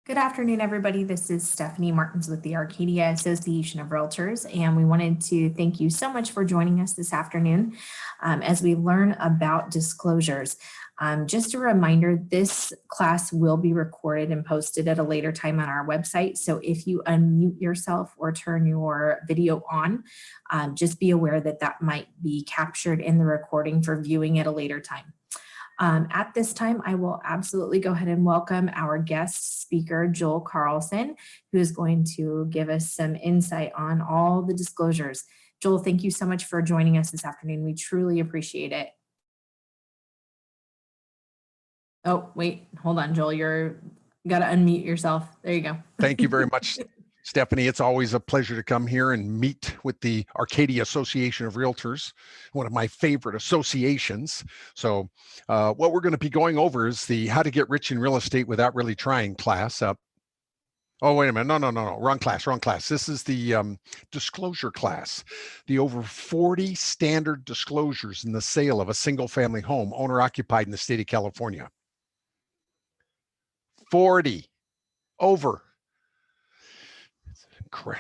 Good afternoon, everybody. This is Stephanie Martins with the Arcadia Association of Realtors, and we wanted to thank you so much for joining us this afternoon as we learn about disclosures. Just a reminder, this class will be recorded and posted at a later time on our website. So if you unmute yourself or turn your video on, just be aware that that might be captured in the recording for viewing at a later time. At this time, I will absolutely go ahead and welcome our guest speaker, Joel Carlson, who is going to give us some insight on all the disclosures. Joel, thank you so much for joining us this afternoon. We truly appreciate it. Oh, wait, hold on, Joel. You're got to unmute yourself. There you go. Thank you very much, Stephanie. It's always a pleasure to come here and meet with the Arcadia Association of Realtors, one of my favorite associations. So what we're going to be going over is the How to Get Rich in Real Estate Without Really Trying class. Oh, wait a minute. No. Wrong class. This is the disclosure class. The over 40 standard disclosures in the sale of a single family home owner occupied in the state of California. 40 over.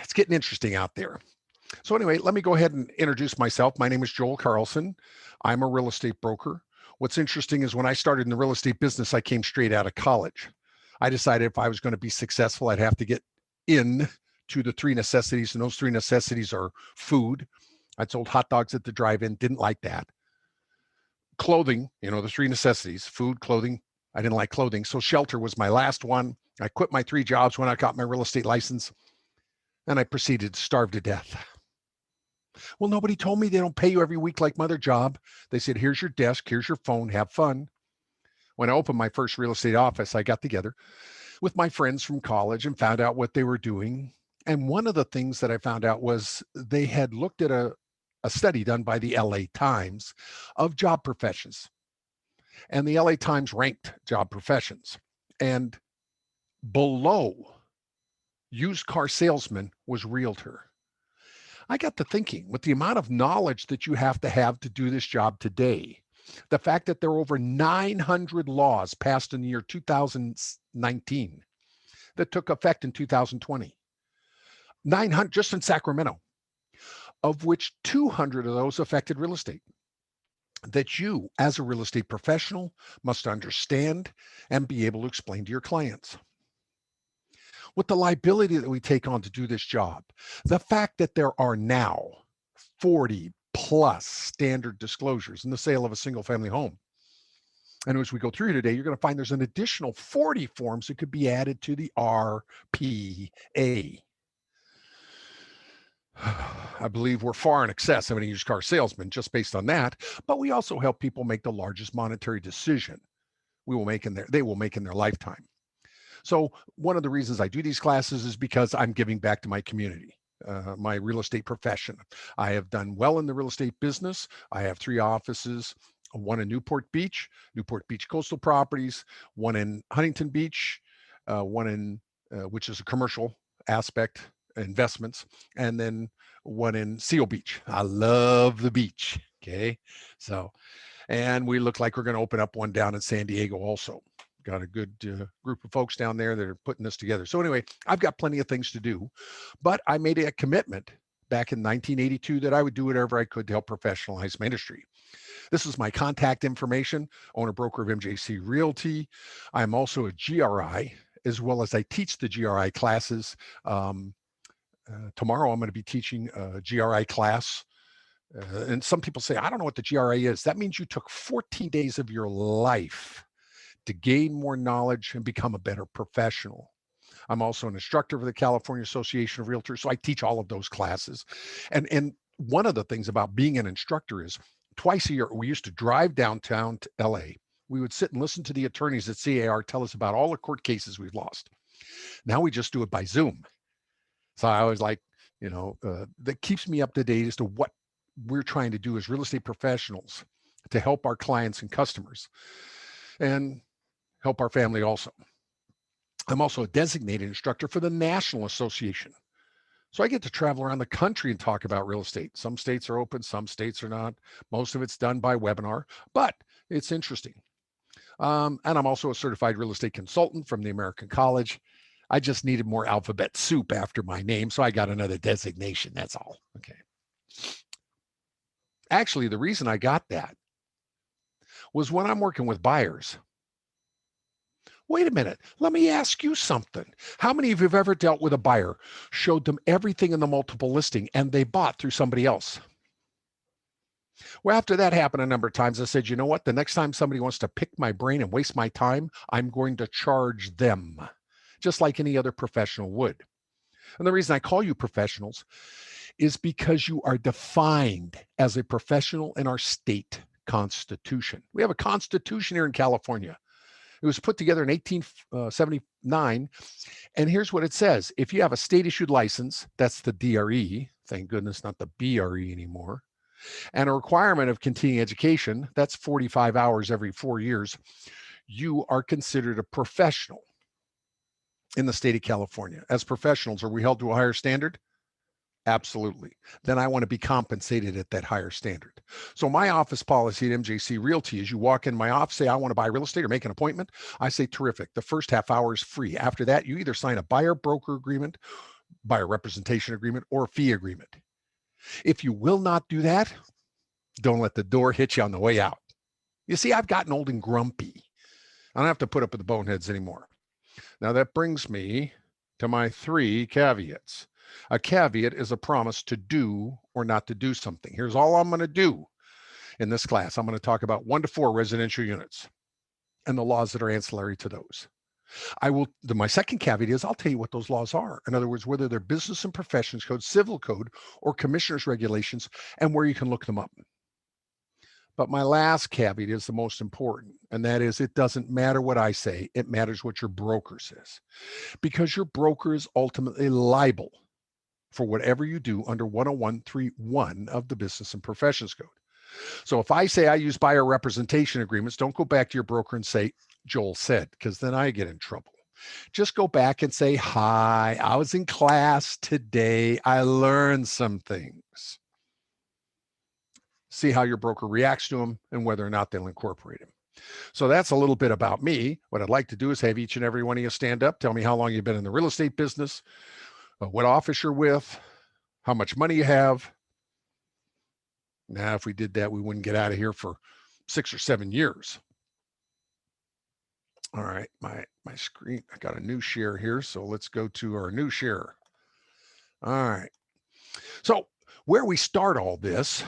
It's getting interesting out there. So anyway, let me go ahead and introduce myself. My name is Joel Carlson. I'm a real estate broker. What's interesting is when I started in the real estate business, I came straight out of college. I decided if I was going to be successful, I'd have to get in to the three necessities, and those three necessities are food. I sold hot dogs at the drive-in, didn't like that. Clothing, the three necessities, food, clothing. I didn't like clothing. So shelter was my last one. I quit my 3 jobs when I got my real estate license, and I proceeded to starve to death. Well, nobody told me they don't pay you every week like my other job. They said, here's your desk, here's your phone, have fun. When I opened my first real estate office, I got together with my friends from college and found out what they were doing. And one of the things that I found out was they had looked at a study done by the LA Times of job professions. And the LA Times ranked job professions. And below used car salesman was realtor. I got to thinking, with the amount of knowledge that you have to do this job today, the fact that there are over 900 laws passed in the year 2019 that took effect in 2020, 900 just in Sacramento, of which 200 of those affected real estate, that you, as a real estate professional, must understand and be able to explain to your clients. With the liability that we take on to do this job, the fact that there are now 40 plus standard disclosures in the sale of a single family home. And as we go through today, you're going to find there's an additional 40 forms that could be added to the RPA. I believe we're far in excess of any used car salesman just based on that, but we also help people make the largest monetary decision they will make in their lifetime. So one of the reasons I do these classes is because I'm giving back to my community, my real estate profession. I have done well in the real estate business. I have 3 offices, one in Newport Beach Coastal Properties, one in Huntington Beach, one in, which is a commercial aspect, investments, and then one in Seal Beach. I love the beach, okay? So, and we look like we're going to open up one down in San Diego also. Got a good group of folks down there that are putting this together. So anyway, I've got plenty of things to do, but I made a commitment back in 1982 that I would do whatever I could to help professionalize my industry. This is my contact information, owner broker of MJC Realty. I'm also a GRI, as well as I teach the GRI classes. Tomorrow I'm going to be teaching a GRI class. And some people say, I don't know what the GRI is. That means you took 14 days of your life to gain more knowledge and become a better professional. I'm also an instructor for the California Association of Realtors, so I teach all of those classes. And one of the things about being an instructor is twice a year, we used to drive downtown to LA. We would sit and listen to the attorneys at CAR tell us about all the court cases we've lost. Now we just do it by Zoom. So I always like, that keeps me up to date as to what we're trying to do as real estate professionals to help our clients and customers and help our family also. I'm also a designated instructor for the National Association. So I get to travel around the country and talk about real estate. Some states are open, some states are not. Most of it's done by webinar, but it's interesting. And I'm also a certified real estate consultant from the American College. I just needed more alphabet soup after my name, so I got another designation. That's all. Okay. Actually, the reason I got that was when I'm working with buyers. Wait a minute. Let me ask you something. How many of you have ever dealt with a buyer, showed them everything in the multiple listing, and they bought through somebody else? Well, after that happened a number of times, I said, you know what? The next time somebody wants to pick my brain and waste my time, I'm going to charge them, just like any other professional would. And the reason I call you professionals is because you are defined as a professional in our state constitution. We have a constitution here in California. It was put together in 1879. And here's what it says. If you have a state issued license, that's the DRE, thank goodness, not the BRE anymore, and a requirement of continuing education, that's 45 hours every 4 years, you are considered a professional in the state of California. As professionals, are we held to a higher standard? Absolutely. Then I want to be compensated at that higher standard. So my office policy at MJC Realty is you walk in my office, say, I want to buy real estate or make an appointment. I say, terrific. The first half hour is free. After that, you either sign a buyer broker agreement, buyer representation agreement, or a fee agreement. If you will not do that, don't let the door hit you on the way out. You see, I've gotten old and grumpy. I don't have to put up with the boneheads anymore. Now that brings me to my 3 caveats. A caveat is a promise to do or not to do something. Here's all I'm going to do in this class. I'm going to talk about 1 to 4 residential units and the laws that are ancillary to those. My second caveat is I'll tell you what those laws are. In other words, whether they're business and professions code, civil code, or commissioner's regulations, and where you can look them up. But my last caveat is the most important, and that is it doesn't matter what I say, it matters what your broker says. Because your broker is ultimately liable for whatever you do under 101.3.1 of the Business and Professions Code. So if I say I use buyer representation agreements, don't go back to your broker and say, Joel said, because then I get in trouble. Just go back and say, hi, I was in class today. I learned some things. See how your broker reacts to them and whether or not they'll incorporate them. So that's a little bit about me. What I'd like to do is have each and every one of you stand up, tell me how long you've been in the real estate business, what office you're with, how much money you have. Now, if we did that, we wouldn't get out of here for 6 or 7 years. All right, my screen, I got a new share here. So let's go to our new share. All right. So where we start all this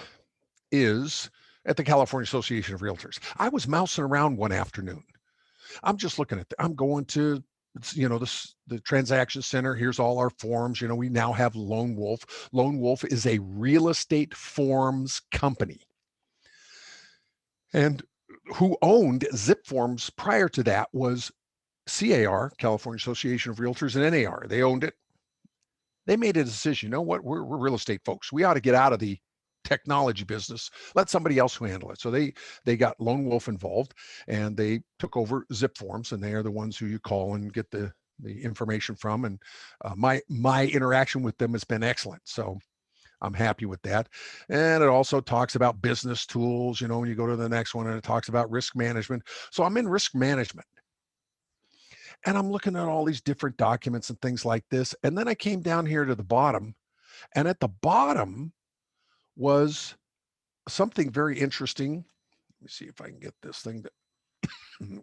is at the California Association of Realtors. I was mousing around one afternoon. I'm just looking at, I'm going to, the transaction center. Here's all our forms. We now have Lone Wolf. Lone Wolf is a real estate forms company. And who owned Zip Forms prior to that was CAR, California Association of Realtors, and NAR. They owned it. They made a decision. You know what? We're real estate folks. We ought to get out of the technology business. Let somebody else handle it. So they got Lone Wolf involved, and they took over Zip Forms, and they are the ones who you call and get the information from. And my interaction with them has been excellent. So I'm happy with that. And it also talks about business tools, when you go to the next one, and it talks about risk management. So I'm in risk management. And I'm looking at all these different documents and things like this. And then I came down here to the bottom, and at the bottom was something very interesting. Let me see if I can get this thing to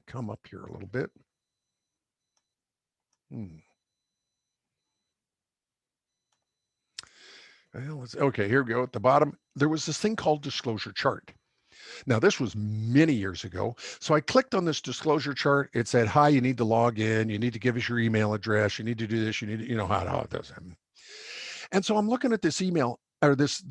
come up here a little bit. Well, okay, here we go. At the bottom, there was this thing called disclosure chart. Now, this was many years ago. So I clicked on this disclosure chart. It said, hi, you need to log in. You need to give us your email address. You need to do this. You need to, how it does. And so I'm looking at this email or this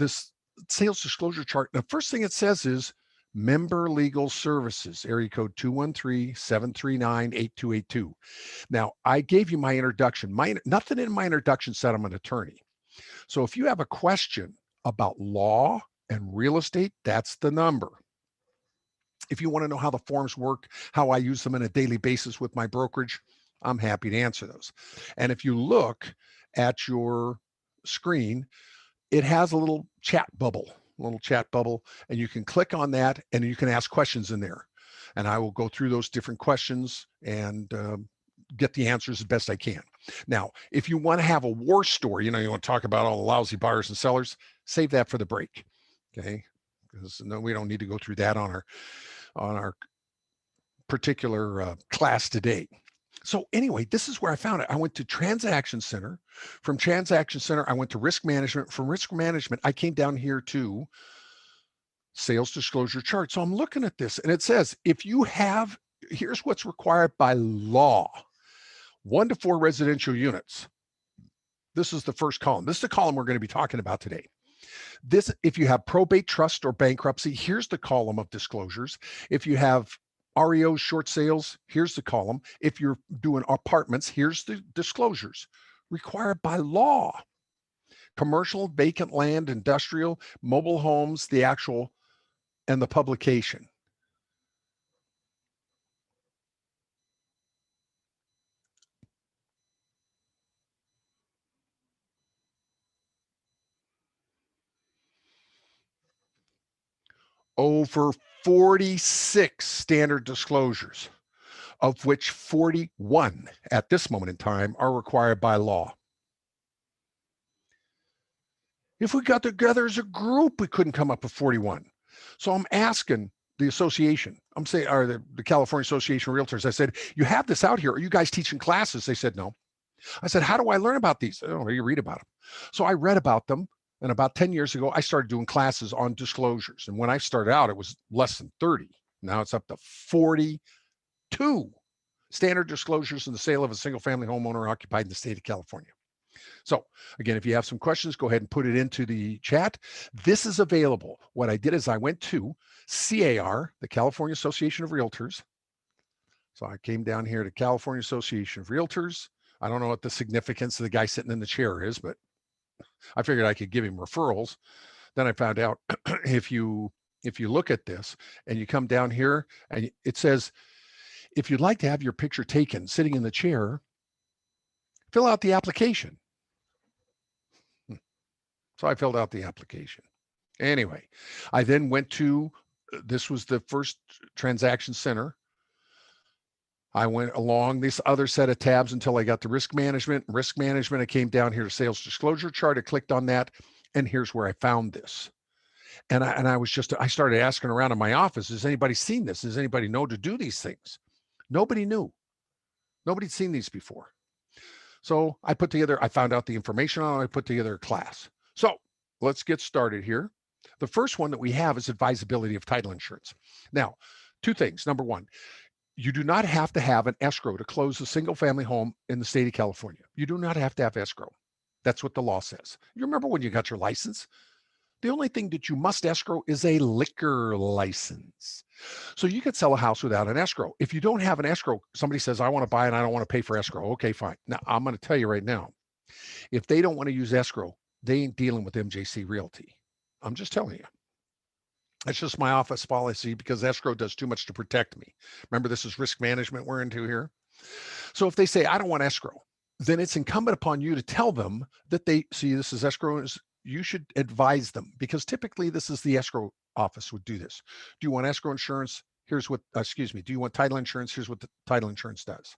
sales disclosure chart. The first thing it says is member legal services, area code 213-739-8282. Now, I gave you my introduction. Nothing in my introduction said I'm an attorney. So if you have a question about law and real estate, that's the number. If you want to know how the forms work, how I use them on a daily basis with my brokerage, I'm happy to answer those. And if you look at your screen, it has a little chat bubble, and you can click on that and you can ask questions in there. And I will go through those different questions and get the answers as best I can. Now, if you want to have a war story, you want to talk about all the lousy buyers and sellers, save that for the break. Okay. Because no, we don't need to go through that on our particular class today. So anyway, this is where I found it. I went to Transaction Center. From Transaction Center, I went to Risk Management. From Risk Management, I came down here to Sales Disclosure Chart. So I'm looking at this, and it says, if you have, here's what's required by law: 1 to 4 residential units. This is the first column. This is the column we're going to be talking about today. This, if you have probate, trust, or bankruptcy, here's the column of disclosures. If you have REOs, short sales, here's the column. If you're doing apartments, here's the disclosures required by law. Commercial, vacant land, industrial, mobile homes, the actual, and the publication. Over 46 standard disclosures, of which 41 at this moment in time are required by law. If we got together as a group, we couldn't come up with 41. So I'm asking the association, I'm saying, or the California Association of Realtors, I said, you have this out here. Are you guys teaching classes? They said, no. I said, how do I learn about these? Oh, you read about them. So I read about them. And about 10 years ago, I started doing classes on disclosures. And when I started out, it was less than 30. Now it's up to 42 standard disclosures in the sale of a single family homeowner occupied in the state of California. So again, if you have some questions, go ahead and put it into the chat. This is available. What I did is I went to CAR, the California Association of Realtors. So I came down here to California Association of Realtors. I don't know what the significance of the guy sitting in the chair is, but I figured I could give him referrals. Then I found out if you look at this and you come down here and it says, if you'd like to have your picture taken sitting in the chair, fill out the application. So I filled out the application. Anyway, I then went to, this was the first Transaction Center. I went along this other set of tabs until I got to Risk Management. Risk Management, I came down here to Sales Disclosure Chart. I clicked on that, and here's where I found this. And I started asking around in my office, has anybody seen this? Does anybody know to do these things? Nobody knew. Nobody'd seen these before. So I found out the information on it. I put together a class. So let's get started here. The first one that we have is advisability of title insurance. Now, 2 things. Number 1, you do not have to have an escrow to close a single family home in the state of California. You do not have to have escrow. That's what the law says. You remember when you got your license? The only thing that you must escrow is a liquor license. So you could sell a house without an escrow. If you don't have an escrow, somebody says, I want to buy it and I don't want to pay for escrow. Okay, fine. Now, I'm going to tell you right now, if they don't want to use escrow, they ain't dealing with MJC Realty. I'm just telling you. That's just my office policy because escrow does too much to protect me. Remember, this is risk management we're into here. So if they say, I don't want escrow, then it's incumbent upon you to tell them that they see this is escrow. You should advise them because typically this is the escrow office would do this. Do you want escrow insurance? Here's what, do you want title insurance? Here's what the title insurance does.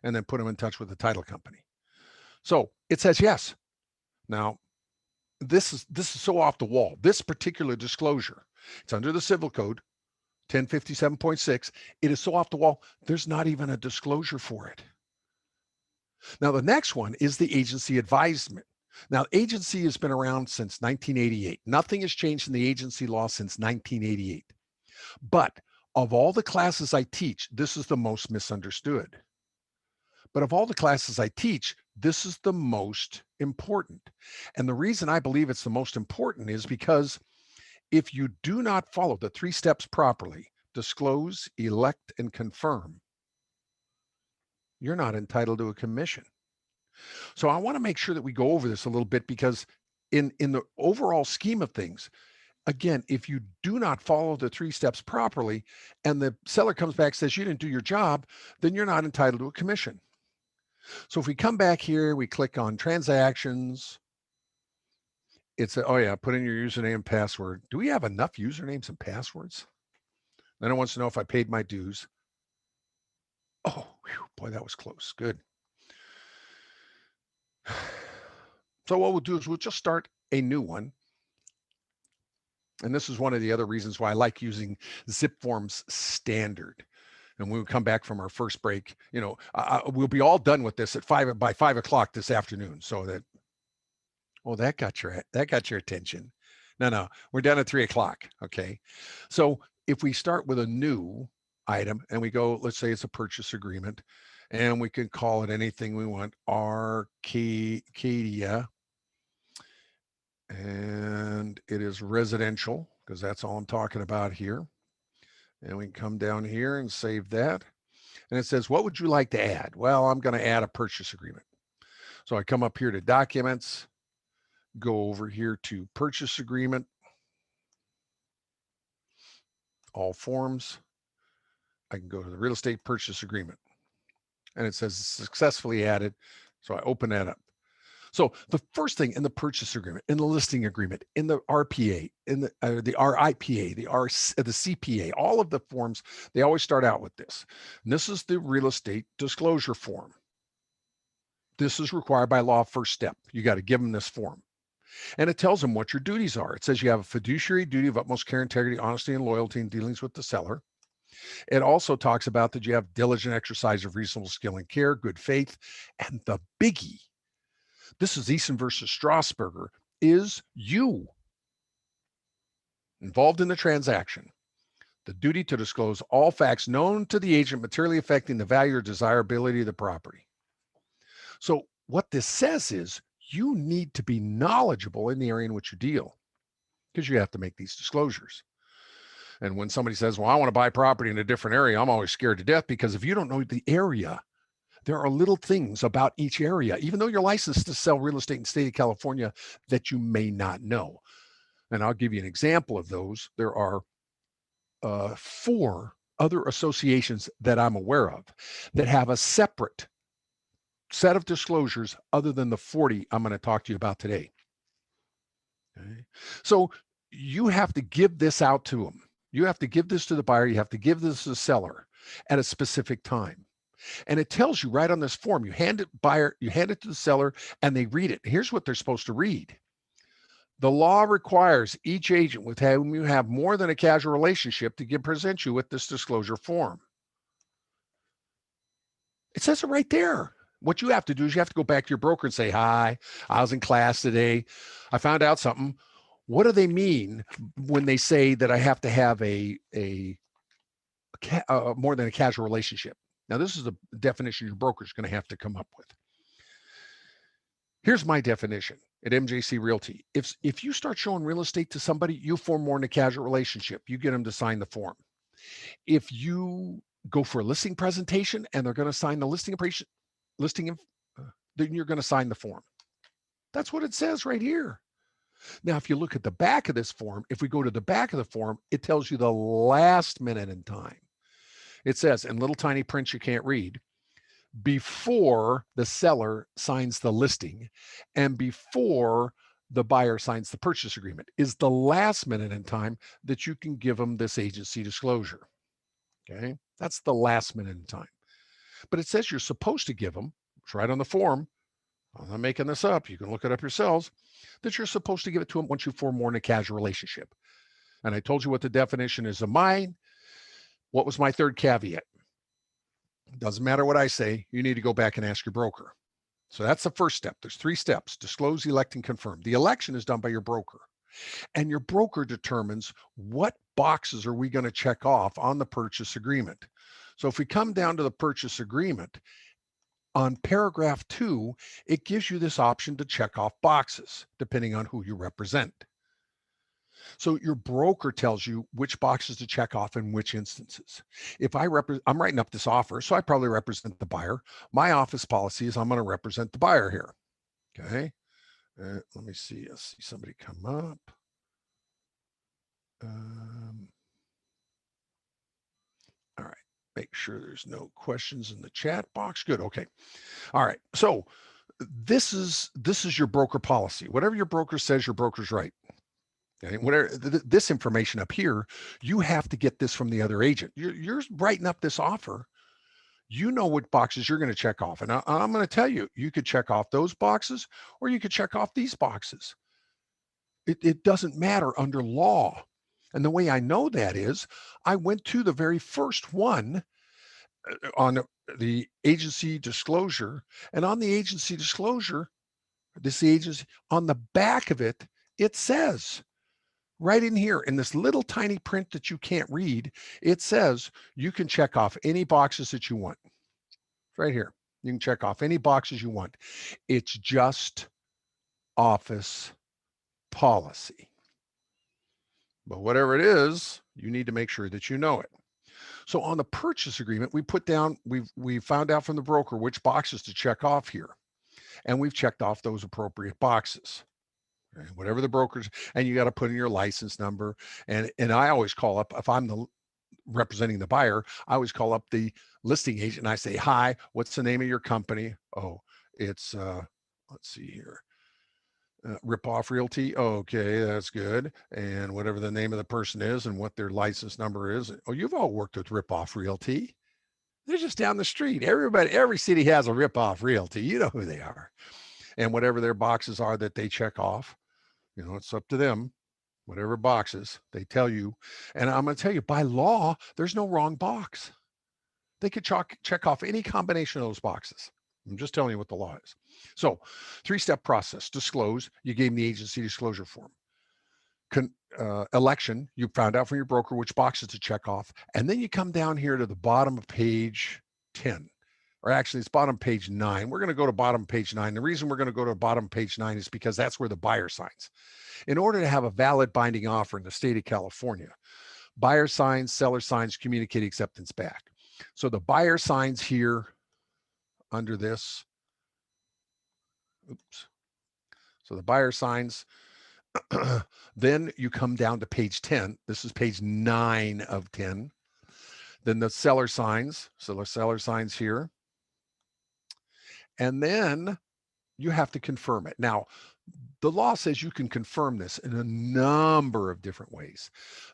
And then put them in touch with the title company. So it says yes. Now, this is so off the wall. This particular disclosure, it's under the Civil Code, 1057.6. It is so off the wall, there's not even a disclosure for it. Now, the next one is the agency advisement. Now, agency has been around since 1988. Nothing has changed in the agency law since 1988. But of all the classes I teach, this is the most misunderstood. But of all the classes I teach, this is the most important. And the reason I believe it's the most important is because if you do not follow the 3 steps properly, disclose, elect, and confirm, you're not entitled to a commission. So I want to make sure that we go over this a little bit because in the overall scheme of things, again, if you do not follow the 3 steps properly and the seller comes back and says you didn't do your job, then you're not entitled to a commission. So if we come back here, we click on transactions. It's oh yeah, put in your username and password. Do we have enough usernames and passwords? Then it wants to know if I paid my dues. Oh, whew, boy, that was close. Good. So what we'll do is we'll just start a new one. And this is one of the other reasons why I like using zip forms standard. And when we come back from our first break, we'll be all done with this at by 5 o'clock this afternoon. So that, oh, that got your attention. No, we're done at 3 o'clock. Okay. So if we start with a new item and we go, let's say it's a purchase agreement, and we can call it anything we want, Arcadia, and it is residential because that's all I'm talking about here. And we can come down here and save that. And it says, what would you like to add? Well, I'm going to add a purchase agreement. So I come up here to documents, go over here to purchase agreement, all forms. I can go to the real estate purchase agreement, and it says successfully added. So I open that up. So the first thing in the purchase agreement, in the listing agreement, in the RPA, in the RIPA, the CPA, all of the forms, they always start out with this. And this is the real estate disclosure form. This is required by law, first step. You got to give them this form. And it tells them what your duties are. It says you have a fiduciary duty of utmost care, integrity, honesty, and loyalty in dealings with the seller. It also talks about that you have diligent exercise of reasonable skill and care, good faith, and the biggie. This is Eason versus Strasburger. Is you involved in the transaction the duty to disclose all facts known to the agent materially affecting the value or desirability of the property? So what this says is you need to be knowledgeable in the area in which you deal because you have to make these disclosures. And when somebody says, well, I want to buy property in a different area, I'm always scared to death because if you don't know the area, there are little things about each area, even though you're licensed to sell real estate in the state of California, that you may not know. And I'll give you an example of those. There are 4 other associations that I'm aware of that have a separate set of disclosures other than the 40 I'm going to talk to you about today. Okay. So you have to give this out to them. You have to give this to the buyer. You have to give this to the seller at a specific time. And it tells you right on this form, you hand it to the seller and they read it. Here's what they're supposed to read. The law requires each agent with whom you have more than a casual relationship to present you with this disclosure form. It says it right there. What you have to do is you have to go back to your broker and say, hi, I was in class today. I found out something. What do they mean when they say that I have to have more than a casual relationship? Now, this is a definition your broker is going to have to come up with. Here's my definition at MJC Realty. If you start showing real estate to somebody, you form more than a casual relationship. You get them to sign the form. If you go for a listing presentation and they're going to sign the listing, then you're going to sign the form. That's what it says right here. Now, if you look at the back of this form, if we go to the back of the form, it tells you the last minute in time. It says in little tiny print you can't read, before the seller signs the listing and before the buyer signs the purchase agreement is the last minute in time that you can give them this agency disclosure. Okay, that's the last minute in time. But it says you're supposed to give them, it's right on the form. I'm not making this up. You can look it up yourselves, that you're supposed to give it to them once you form more than a casual relationship. And I told you what the definition is of mine. What was my third caveat? Doesn't matter what I say, you need to go back and ask your broker. So that's the first step. There's 3 steps: disclose, elect, and confirm. The election is done by your broker. And your broker determines what boxes are we going to check off on the purchase agreement. So if we come down to the purchase agreement, on paragraph 2, it gives you this option to check off boxes depending on who you represent. So your broker tells you which boxes to check off in which instances. If I'm writing up this offer, so I probably represent the buyer. My office policy is I'm going to represent the buyer here. Okay. Let me see. I see somebody come up. All right. Make sure there's no questions in the chat box. Good. Okay. All right. So this is your broker policy. Whatever your broker says, your broker's right. Okay, whatever this information up here, you have to get this from the other agent. You're writing up this offer. You know what boxes you're going to check off. And I'm going to tell you, you could check off those boxes or you could check off these boxes. It doesn't matter under law. And the way I know that is I went to the very first one on the agency disclosure. And on the agency disclosure, this agency, on the back of it, it says right in here in this little tiny print that you can't read, it says you can check off any boxes that you want. Right here. You can check off any boxes you want. It's just office policy. But whatever it is, you need to make sure that you know it. So on the purchase agreement, we put down, we found out from the broker which boxes to check off here. And we've checked off those appropriate boxes. Okay, whatever the brokers, and you got to put in your license number. And I always call up, if I'm the representing the buyer, I always call up the listing agent and I say, hi, what's the name of your company? Oh, it's, let's see here. Rip-Off Realty. Okay, that's good. And whatever the name of the person is and what their license number is. Oh, you've all worked with Rip-Off Realty. They're just down the street. Everybody, every city has a Rip-Off Realty. You know who they are. And whatever their boxes are that they check off, you know, it's up to them. Whatever boxes they tell you. And I'm going to tell you, by law, there's no wrong box. They could check off any combination of those boxes. I'm just telling you what the law is. So 3-step process: disclose, you gave them the agency disclosure form. Election, you found out from your broker which boxes to check off. And then you come down here to the bottom of page 10, or actually it's bottom page 9. We're going to go to bottom page 9. The reason we're going to go to bottom page 9 is because that's where the buyer signs. In order to have a valid binding offer in the state of California, buyer signs, seller signs, communicate acceptance back. So the buyer signs here under this. Oops. So the buyer signs. Then you come down to page 10. This is page 9 of 10. Then the seller signs. So the seller signs here. And then you have to confirm it. Now, the law says you can confirm this in a number of different ways.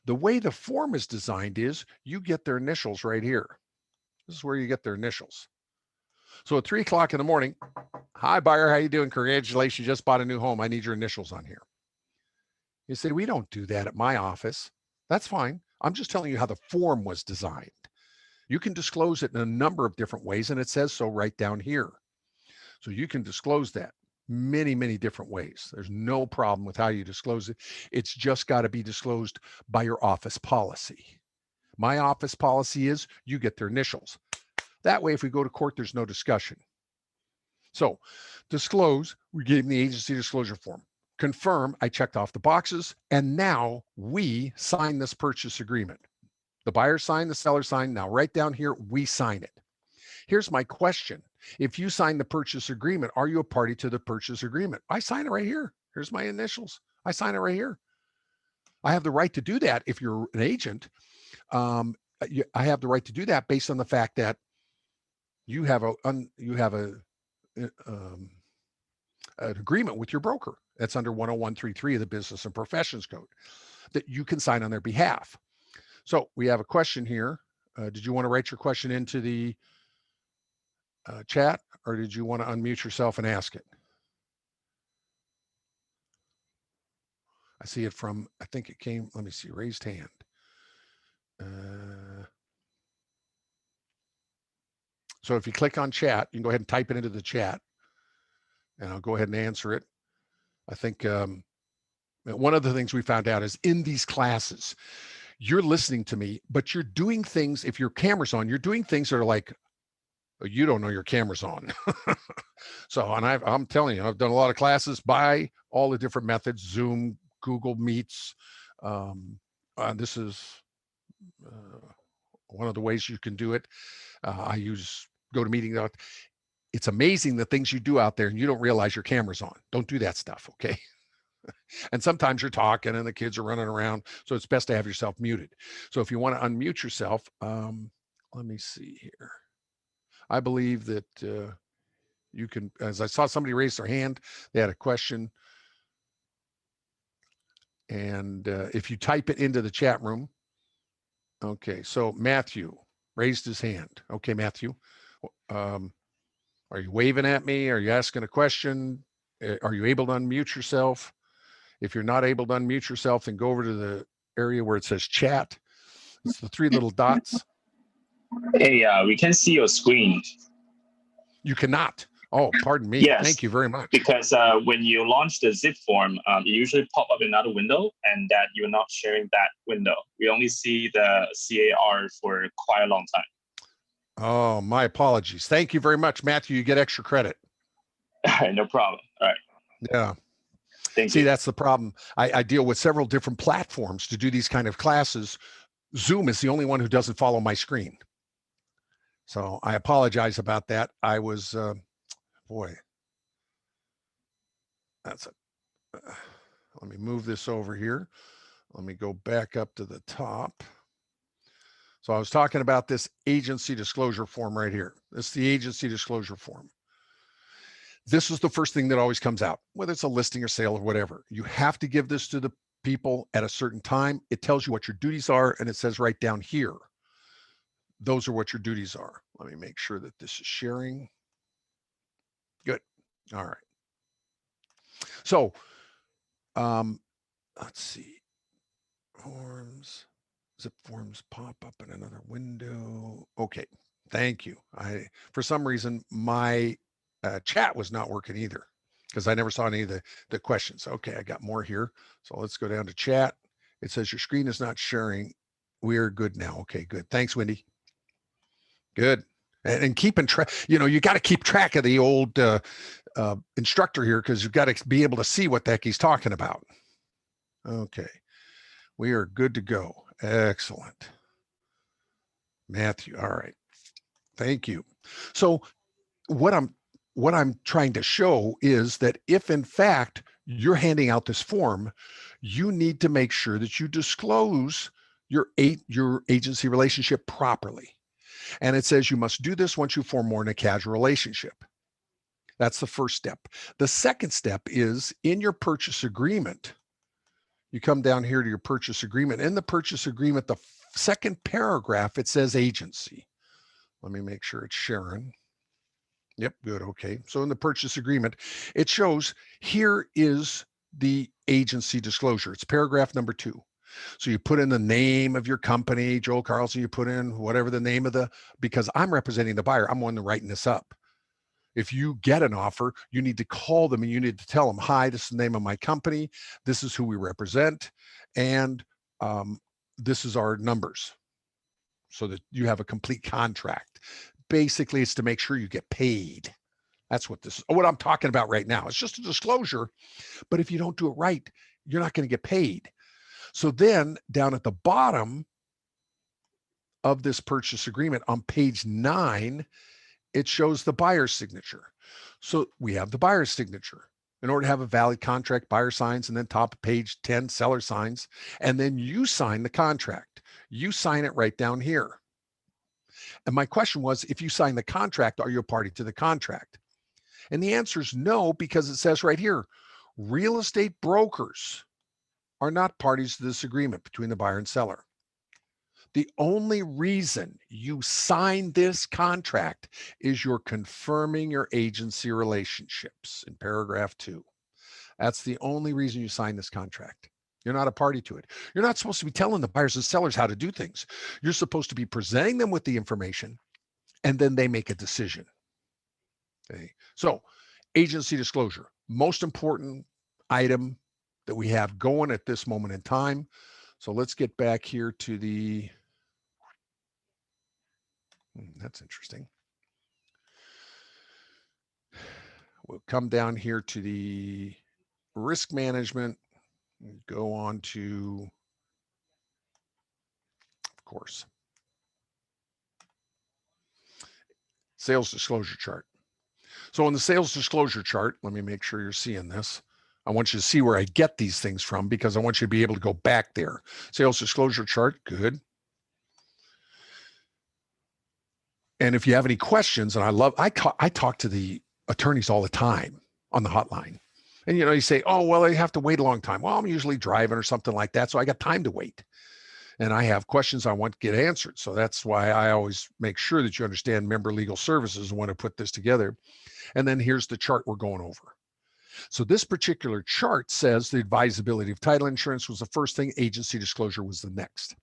The way the form is designed is you get their initials right here. This is where you get their initials. So at 3 o'clock in the morning, hi buyer, how you doing? Congratulations, you just bought a new home. I need your initials on here. You say, we don't do that at my office. That's fine. I'm just telling you how the form was designed. You can disclose it in a number of different ways, and it says so right down here. So you can disclose that many, many different ways. There's no problem with how you disclose it. It's just got to be disclosed by your office policy. My office policy is you get their initials. That way, if we go to court, there's no discussion. So disclose, we gave them the agency disclosure form. Confirm, I checked off the boxes, and now we sign this purchase agreement. The buyer signed, the seller signed. Now right down here, we sign it. Here's my question. If you sign the purchase agreement, are you a party to the purchase agreement? I sign it right here. Here's my initials. I sign it right here. I have the right to do that if you're an agent. I have the right to do that based on the fact that you have an agreement with your broker. That's under 10133 of the Business and Professions Code that you can sign on their behalf. So we have a question here. Did you want to write your question into the chat, or did you want to unmute yourself and ask it? I see it from, I think it came, let me see, raised hand. So if you click on chat, you can go ahead and type it into the chat, and I'll go ahead and answer it. I think one of the things we found out is in these classes, you're listening to me, but you're doing things, if your camera's on, you're doing things that are like, you don't know your camera's on. So, and I'm telling you, I've done a lot of classes by all the different methods, Zoom, Google Meets. This is one of the ways you can do it. I use GoToMeeting. It's amazing the things you do out there and you don't realize your camera's on. Don't do that stuff, okay? And sometimes you're talking and the kids are running around. So it's best to have yourself muted. So if you want to unmute yourself, let me see here. I believe that you can, as I saw somebody raise their hand, they had a question. And if you type it into the chat room. Okay, so Matthew raised his hand. Okay, Matthew. Are you waving at me? Are you asking a question? Are you able to unmute yourself? If you're not able to unmute yourself, then go over to the area where it says chat. It's the three little dots. Hey, we can see your screen. You cannot. Oh, pardon me. Yes. Thank you very much. Because when you launch the zip form, it usually pop up another window, and that you're not sharing that window. We only see the CAR for quite a long time. Oh, my apologies. Thank you very much, Matthew. You get extra credit. No problem. All right. Yeah. Thank you. That's the problem. I deal with several different platforms to do these kind of classes. Zoom is the only one who doesn't follow my screen. So I apologize about that. I was, boy, that's it. Let me move this over here. Let me go back up to the top. So I was talking about this agency disclosure form right here. This is the agency disclosure form. This is the first thing that always comes out, whether it's a listing or sale or whatever. You have to give this to the people at a certain time. It tells you what your duties are, and it says right down here, those are what your duties are. Let me make sure that this is sharing. Good. All right. So let's see. Forms, zip forms pop up in another window. Okay. Thank you. For some reason, my chat was not working either because I never saw any of the questions. Okay, I got more here. So let's go down to chat. It says your screen is not sharing. We're good now. Okay, good. Thanks, Wendy. Good. And keeping track, you got to keep track of the old instructor here because you've got to be able to see what the heck he's talking about. Okay, we are good to go. Excellent. Matthew, all right. Thank you. So what I'm trying to show is that if in fact you're handing out this form, you need to make sure that you disclose your agency relationship properly. And it says you must do this once you form more than a casual relationship. That's the first step. The second step is in your purchase agreement. You come down here to your purchase agreement. In the purchase agreement, the second paragraph, it says agency. Let me make sure it's Sharon. Yep, good. Okay. So in the purchase agreement, it shows here is the agency disclosure. It's paragraph number 2. So you put in the name of your company, Joel Carlson, you put in whatever the name of because I'm representing the buyer. I'm the one writing this up. If you get an offer, you need to call them and you need to tell them, hi, this is the name of my company. This is who we represent. And this is our numbers so that you have a complete contract. Basically, it's to make sure you get paid. That's what I'm talking about right now. It's just a disclosure, but if you don't do it right, you're not going to get paid. So then down at the bottom of this purchase agreement on page 9, it shows the buyer's signature. So we have the buyer's signature. In order to have a valid contract, buyer signs, and then top of page 10, seller signs, and then you sign the contract. You sign it right down here. And my question was, if you sign the contract, are you a party to the contract? And the answer is no, because it says right here, real estate brokers are not parties to this agreement between the buyer and seller. The only reason you sign this contract is you're confirming your agency relationships in paragraph 2. That's the only reason you sign this contract. You're not a party to it. You're not supposed to be telling the buyers and sellers how to do things. You're supposed to be presenting them with the information, and then they make a decision. Okay. So agency disclosure, most important item that we have going at this moment in time. So let's get back here to the, that's interesting. We'll come down here to the risk management, go on to, of course, sales disclosure chart. So in the sales disclosure chart, let me make sure you're seeing this. I want you to see where I get these things from because I want you to be able to go back there. Sales disclosure chart, good. And if you have any questions, and I talk to the attorneys all the time on the hotline. And, you say, oh, well, I have to wait a long time. Well, I'm usually driving or something like that. So I got time to wait. and I have questions I want to get answered. So that's why I always make sure that you understand member legal services and want to put this together. And then here's the chart we're going over. So this particular chart says the advisability of title insurance was the first thing, agency disclosure was the next.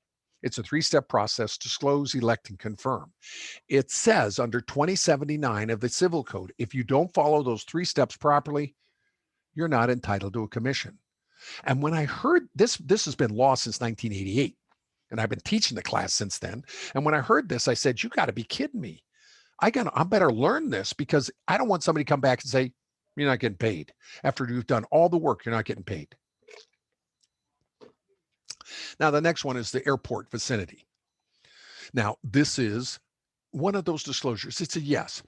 It's a 3-step process: disclose, elect, and confirm. It says under 2079 of the Civil Code, if you don't follow those 3 steps properly, you're not entitled to a commission. And when I heard this has been law since 1988, and I've been teaching the class since then. And when I heard this, I said, you got to be kidding me. I better learn this, because I don't want somebody to come back and say, you're not getting paid. After you've done all the work, you're not getting paid. Now, the next one is the airport vicinity. Now, this is one of those disclosures. It's a yes.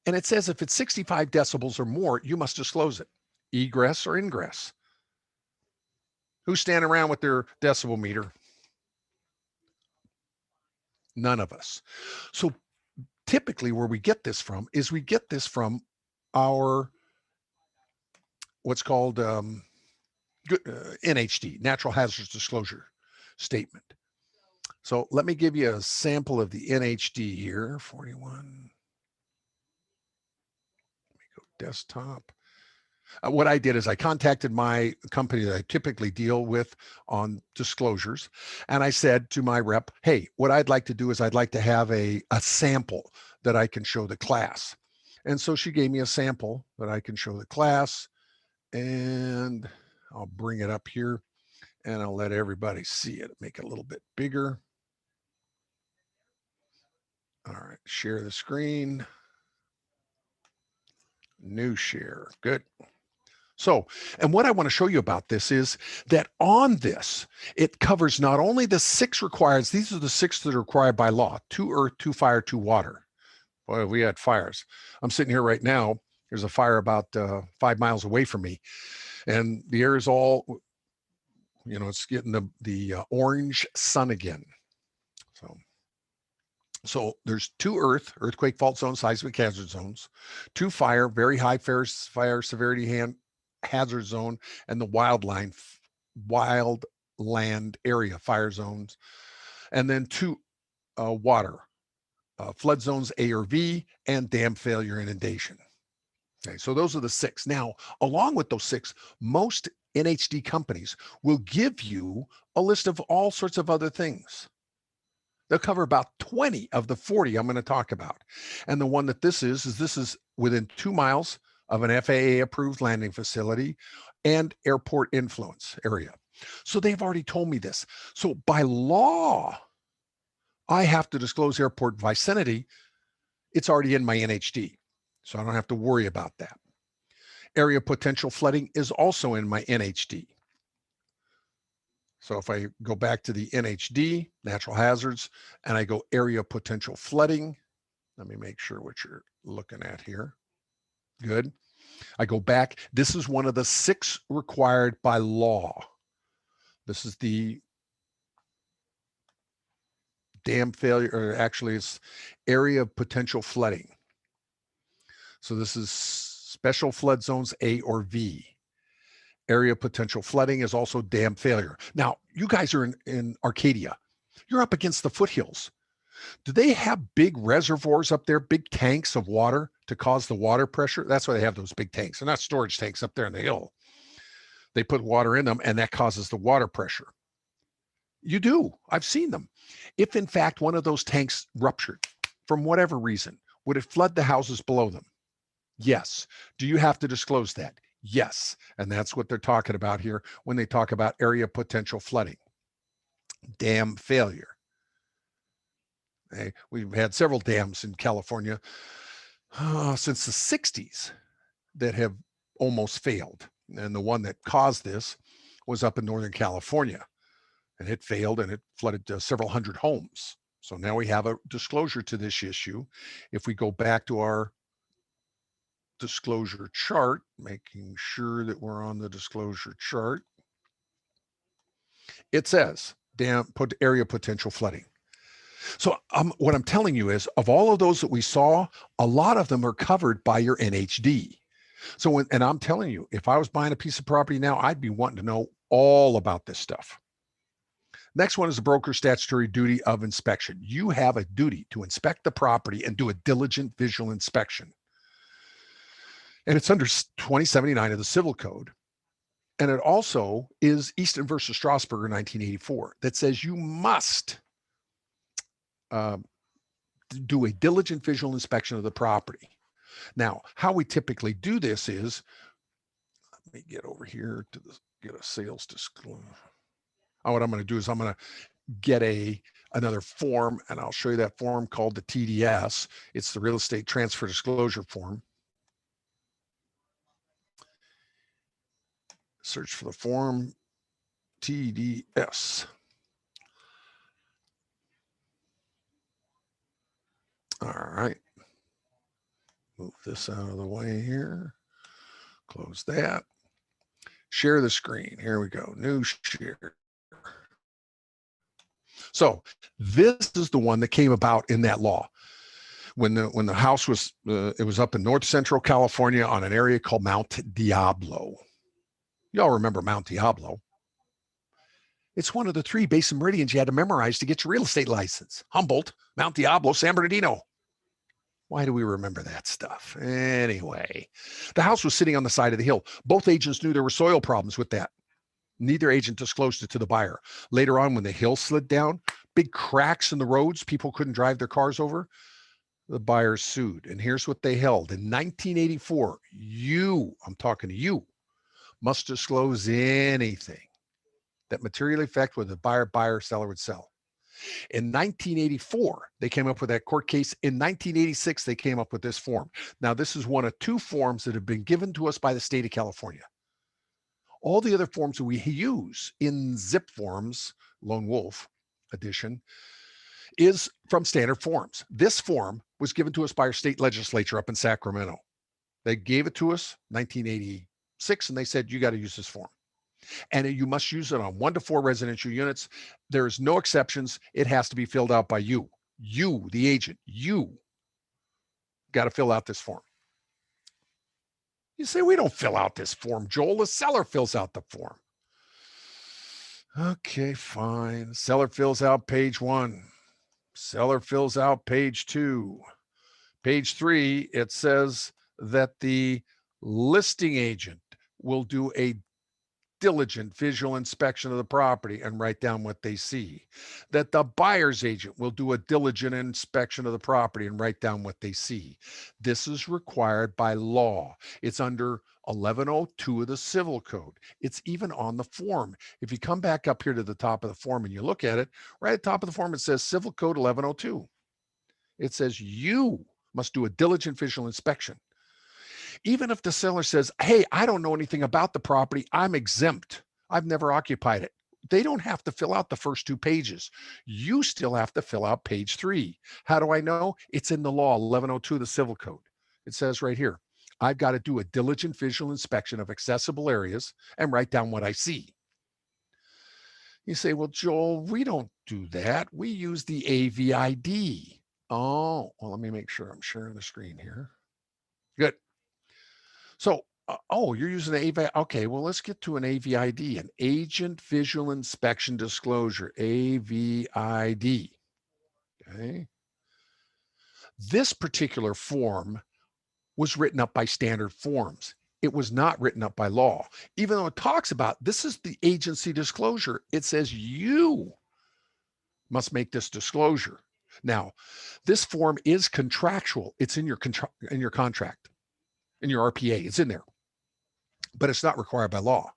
And it says if it's 65 decibels or more, you must disclose it. Egress or ingress. Who's standing around with their decibel meter? None of us. So typically where we get this from is we get this from our what's called NHD, Natural Hazards Disclosure Statement. So let me give you a sample of the NHD here, 41. Let me go desktop. What I did is I contacted my company that I typically deal with on disclosures. And I said to my rep, hey, what I'd like to do is I'd like to have a sample that I can show the class. And so she gave me a sample that I can show the class. And I'll bring it up here and I'll let everybody see it. Make it a little bit bigger. All right, share the screen. New share, good. So, and what I want to show you about this is that on this, it covers not only the 6 requirements, these are the 6 that are required by law: 2 earth, 2 fire, 2 water. Boy, we had fires. I'm sitting here right now. There's a fire about 5 miles away from me. And the air is all, you know, it's getting the orange sun again. So there's 2 earth, earthquake fault zone, seismic hazard zones, 2 fire, very high fire severity hazard zone, and the wild land area fire zones, and then 2 water, flood zones A or V, and dam failure inundation. Okay, so those are the 6. Now, along with those 6, most NHD companies will give you a list of all sorts of other things. They'll cover about 20 of the 40 I'm going to talk about. And the one that this is within 2 miles of an FAA approved landing facility and airport influence area. So they've already told me this. So by law, I have to disclose airport vicinity. It's already in my NHD, so I don't have to worry about that. Area potential flooding is also in my NHD. So if I go back to the NHD, natural hazards, and I go area potential flooding, let me make sure what you're looking at here. Good. I go back. This is one of the 6 required by law. This is the dam failure, or actually it's area of potential flooding. So this is special flood zones A or V. Area potential flooding is also dam failure. Now, you guys are in Arcadia. You're up against the foothills. Do they have big reservoirs up there, big tanks of water to cause the water pressure? That's why they have those big tanks. They're not storage tanks up there in the hill. They put water in them, and that causes the water pressure. You do. I've seen them. If, in fact, one of those tanks ruptured from whatever reason, would it flood the houses below them? Yes. Do you have to disclose that? Yes. And that's what they're talking about here when they talk about area potential flooding. Dam failure. We've had several dams in California since the 60s that have almost failed. And the one that caused this was up in Northern California, and it failed and it flooded several hundred homes. So now we have a disclosure to this issue. If we go back to our disclosure chart, making sure that we're on the disclosure chart, it says area potential flooding. So what I'm telling you is, of all of those that we saw, a lot of them are covered by your NHD. So and I'm telling you, if I was buying a piece of property now, I'd be wanting to know all about this stuff. Next one is the broker's statutory duty of inspection. You have a duty to inspect the property and do a diligent visual inspection. And it's under 2079 of the Civil Code. And it also is Easton versus Strasburger 1984 that says you must do a diligent visual inspection of the property. Now, how we typically do this is, let me get over here to get a sales disclosure. What I'm going to do is I'm going to get another form, and I'll show you that form called the TDS. It's the Real Estate Transfer Disclosure Form. Search for the form TDS. All right. Move this out of the way here. Close that. Share the screen. Here we go. New share. So this is the one that came about in that law. When the house was, it was up in North Central California on an area called Mount Diablo. Y'all remember Mount Diablo. It's one of the 3 basic meridians you had to memorize to get your real estate license. Humboldt, Mount Diablo, San Bernardino. Why do we remember that stuff? Anyway, the house was sitting on the side of the hill. Both agents knew there were soil problems with that. Neither agent disclosed it to the buyer. Later on, when the hill slid down, big cracks in the roads, people couldn't drive their cars over, the buyers sued. And here's what they held. In 1984, I'm talking to you, must disclose anything that materially affect whether the buyer, seller would sell. In 1984, they came up with that court case. In 1986, they came up with this form. Now, this is one of 2 forms that have been given to us by the state of California. All the other forms that we use in zip forms, Lone Wolf edition, is from standard forms. This form was given to us by our state legislature up in Sacramento. They gave it to us 1986, and they said, you got to use this form. And you must use it on 1 to 4 residential units. There's no exceptions. It has to be filled out by you. You, the agent, you got to fill out this form. You say, we don't fill out this form, Joel. The seller fills out the form. Okay, fine. Seller fills out page 1. Seller fills out page 2. Page 3, it says that the listing agent will do a diligent visual inspection of the property and write down what they see. That the buyer's agent will do a diligent inspection of the property and write down what they see. This is required by law. It's under 1102 of the Civil Code. It's even on the form. If you come back up here to the top of the form and you look at it, right at the top of the form, it says Civil Code 1102. It says you must do a diligent visual inspection. Even if the seller says, hey, I don't know anything about the property, I'm exempt, I've never occupied it, they don't have to fill out the first 2 pages. You still have to fill out page 3. How do I know? It's in the law, 1102 of the Civil Code. It says right here, I've got to do a diligent visual inspection of accessible areas and write down what I see. You say, well, Joel, we don't do that. We use the AVID. Oh, well, let me make sure I'm sharing the screen here. Good. So, you're using the AVID. Okay, well, let's get to an AVID, an Agent Visual Inspection Disclosure, AVID. Okay. This particular form was written up by standard forms. It was not written up by law. Even though it talks about this is the agency disclosure, it says you must make this disclosure. Now, this form is contractual. It's in your contract, in your RPA. It's in there, but it's not required by law.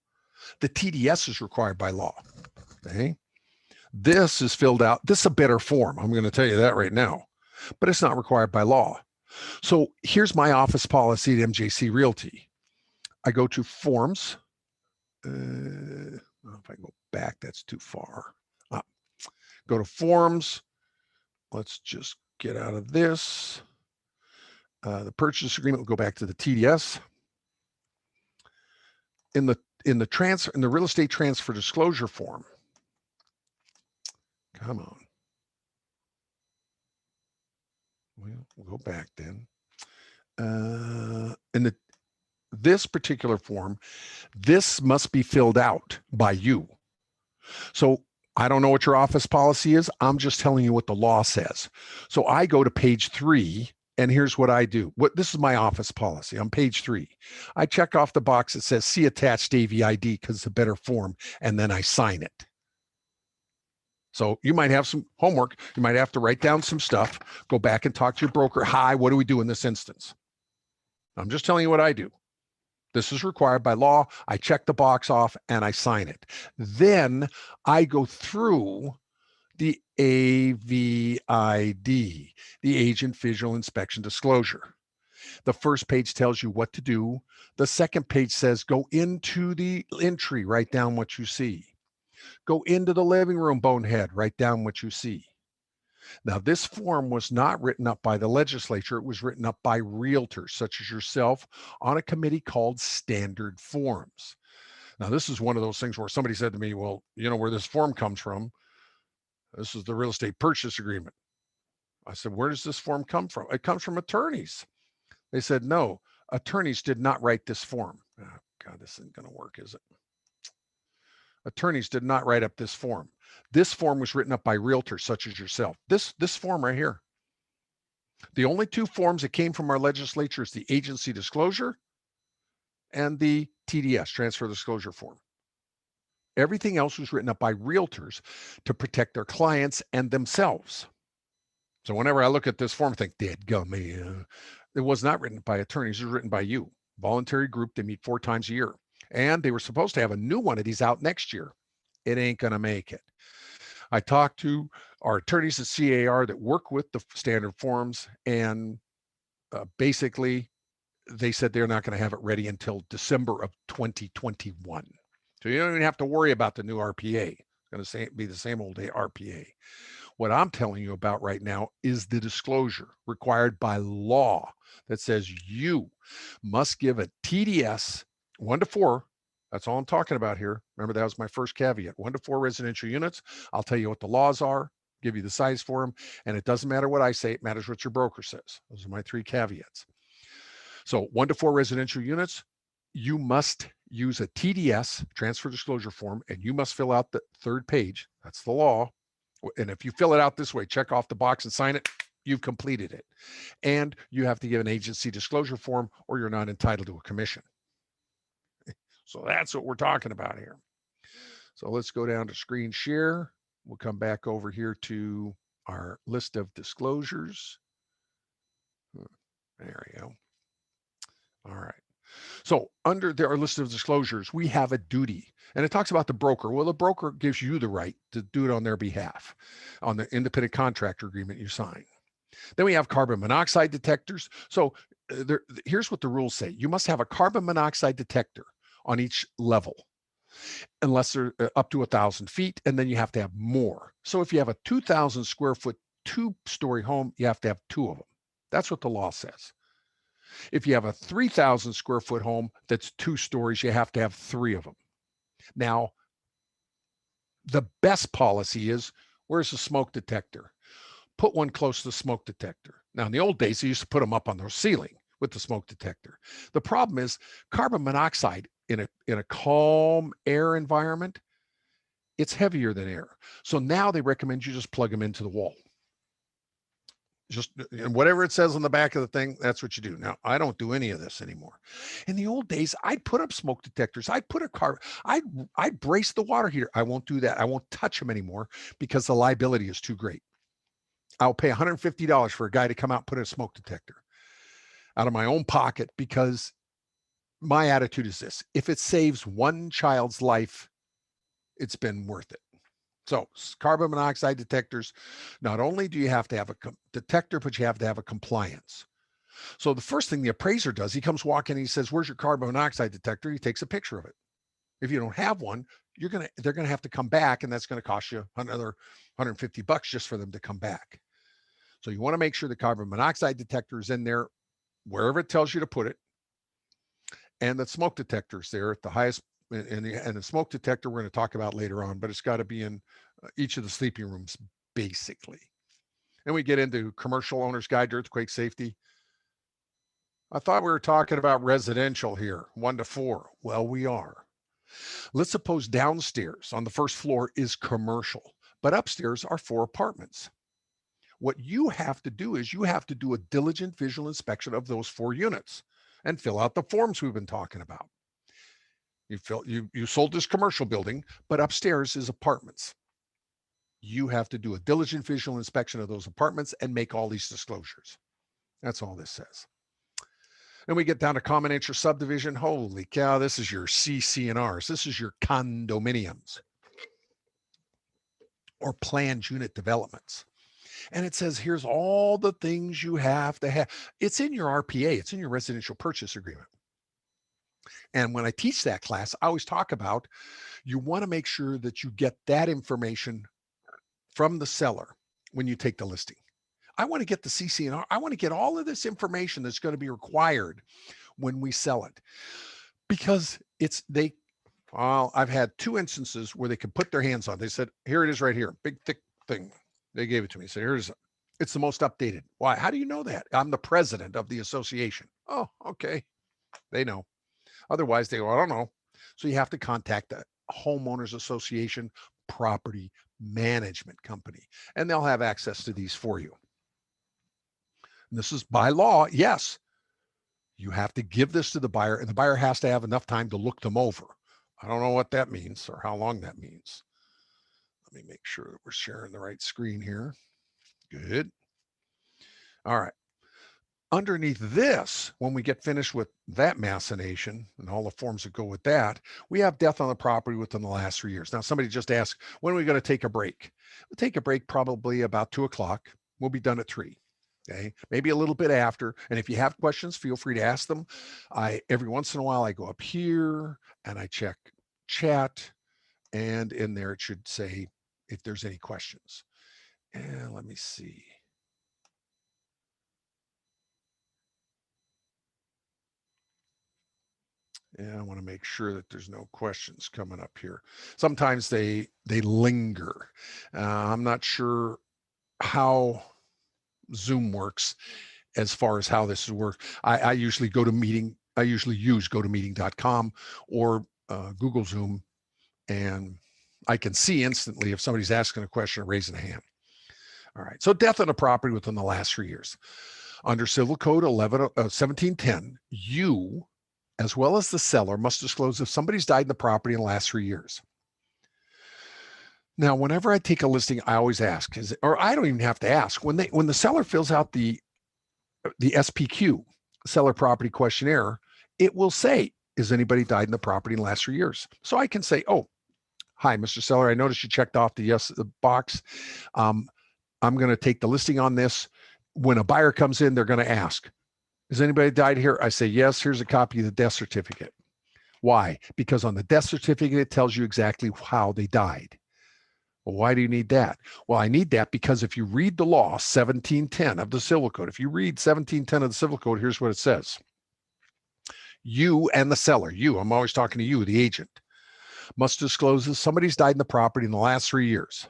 The TDS is required by law. Okay. This is filled out. This is a better form. I'm going to tell you that right now, but it's not required by law. So here's my office policy at MJC Realty. I go to forms. If I go back, that's too far. Go to forms. Let's just get out of this. The purchase agreement will go back to the TDS. In the real estate transfer disclosure form. Come on. We'll go back then. In this particular form, this must be filled out by you. So I don't know what your office policy is. I'm just telling you what the law says. So I go to page 3, and here's what I do. This is my office policy on page 3. I check off the box that says see attached AVID because it's a better form, and then I sign it. So you might have some homework. You might have to write down some stuff, go back and talk to your broker. Hi, what do we do in this instance? I'm just telling you what I do. This is required by law. I check the box off and I sign it. Then I go through the AVID, the Agent Visual Inspection Disclosure. The first page tells you what to do. The second page says go into the entry, write down what you see. Go into the living room, bonehead, write down what you see. Now, this form was not written up by the legislature. It was written up by realtors, such as yourself, on a committee called Standard Forms. Now, this is one of those things where somebody said to me, well, you know where this form comes from? This is the real estate purchase agreement. I said, where does this form come from? It comes from attorneys. They said, no, attorneys did not write this form. Oh, God, this isn't going to work, is it? Attorneys did not write up this form. This form was written up by realtors such as yourself. This form right here. The only 2 forms that came from our legislature is the agency disclosure and the TDS, transfer disclosure form. Everything else was written up by realtors to protect their clients and themselves. So whenever I look at this form, I think, dadgummit, it was not written by attorneys. It was written by you. Voluntary group. They meet 4 times a year. And they were supposed to have a new one of these out next year. It ain't going to make it. I talked to our attorneys at CAR that work with the standard forms, and basically they said they're not going to have it ready until December of 2021. So you don't even have to worry about the new RPA. It's going to be the same old RPA. What I'm telling you about right now is the disclosure required by law that says you must give a TDS 1 to 4. That's all I'm talking about here. Remember, that was my first caveat. 1 to 4 residential units. I'll tell you what the laws are, give you the size for them, and it doesn't matter what I say. It matters what your broker says. Those are my 3 caveats. So 1 to 4 residential units, you must use a TDS, transfer disclosure form, and you must fill out the 3rd page. That's the law. And if you fill it out this way, check off the box and sign it, you've completed it. And you have to give an agency disclosure form or you're not entitled to a commission. So that's what we're talking about here. So let's go down to screen share. We'll come back over here to our list of disclosures. There we go. All right. So under our list of disclosures, we have a duty, and it talks about the broker. Well, the broker gives you the right to do it on their behalf on the independent contractor agreement you sign. Then we have carbon monoxide detectors. So here's what the rules say. You must have a carbon monoxide detector on each level, unless they're up to 1,000 feet, and then you have to have more. So if you have a 2,000 square foot 2-story home, you have to have 2 of them. That's what the law says. If you have a 3,000 square foot home that's 2 stories, you have to have 3 of them. Now, the best policy is, where's the smoke detector? Put one close to the smoke detector. Now, in the old days, they used to put them up on the ceiling with the smoke detector. The problem is carbon monoxide in a calm air environment, it's heavier than air. So now they recommend you just plug them into the wall. Just, and whatever it says on the back of the thing, that's what you do. Now, I don't do any of this anymore. In the old days, I'd put up smoke detectors. I'd put I'd brace the water heater. I won't do that. I won't touch them anymore because the liability is too great. I'll pay $150 for a guy to come out and put in a smoke detector out of my own pocket, because my attitude is this: if it saves one child's life, it's been worth it. So carbon monoxide detectors, not only do you have to have a detector, but you have to have a compliance. So the first thing the appraiser does, he comes walking and he says, where's your carbon monoxide detector? He takes a picture of it. If you don't have one, they're going to have to come back, and that's going to cost you another $150 just for them to come back. So you want to make sure the carbon monoxide detector is in there wherever it tells you to put it. And the smoke detector is there at the highest, and the smoke detector we're going to talk about later on, but it's got to be in each of the sleeping rooms, basically. And we get into commercial owner's guide to earthquake safety. I thought we were talking about residential here, 1 to 4. Well, we are. Let's suppose downstairs on the first floor is commercial, but upstairs are 4 apartments. What you have to do is you have to do a diligent visual inspection of those 4 units and fill out the forms we've been talking about. You sold this commercial building, but upstairs is apartments. You have to do a diligent visual inspection of those apartments and make all these disclosures. That's all this says. Then we get down to common interest subdivision. Holy cow, this is your CC&Rs. This is your condominiums or planned unit developments. And it says, here's all the things you have to have. It's in your RPA. It's in your residential purchase agreement. And when I teach that class, I always talk about you want to make sure that you get that information from the seller when you take the listing. I want to get the CC&R. I want to get all of this information that's going to be required when we sell it, because I've had 2 instances where they could put their hands on it. They said, here it is right here, big thick thing. They gave it to me. So it's the most updated. Why? How do you know that? I'm the president of the association. Oh, okay. They know. Otherwise they go, I don't know. So you have to contact the homeowners association property management company, and they'll have access to these for you. And this is by law. Yes, you have to give this to the buyer, and the buyer has to have enough time to look them over. I don't know what that means or how long that means. Let me make sure that we're sharing the right screen here. Good. All right. Underneath this, when we get finished with that machination and all the forms that go with that, we have death on the property within the last 3 years. Now, somebody just asked, when are we going to take a break? We'll take a break probably about 2 o'clock. We'll be done at 3. Okay, maybe a little bit after. And if you have questions, feel free to ask them. Every once in a while, I go up here and I check chat, and in there it should say if there's any questions. And let me see. Yeah, I want to make sure that there's no questions coming up here. Sometimes they linger. I'm not sure how Zoom works as far as how this works. I usually use gotomeeting.com or Google Zoom, and I can see instantly if somebody's asking a question or raising a hand. All right, so death on a property within the last 3 years. Under Civil Code 1710, you, as well as the seller, must disclose if somebody's died in the property in the last 3 years. Now, whenever I take a listing, I always ask, or I don't even have to ask, when the seller fills out the SPQ, seller property questionnaire, it will say, has anybody died in the property in the last 3 years? So I can say, oh, hi, Mr. Seller, I noticed you checked off the yes box. I'm going to take the listing on this. When a buyer comes in, they're going to ask, has anybody died here? I say, yes, here's a copy of the death certificate. Why? Because on the death certificate, it tells you exactly how they died. Well, why do you need that? Well, I need that because if you read the law 1710 of the Civil Code, if you read 1710 of the Civil Code, here's what it says. You and the seller, I'm always talking to you, the agent, must disclose if somebody's died in the property in the last 3 years.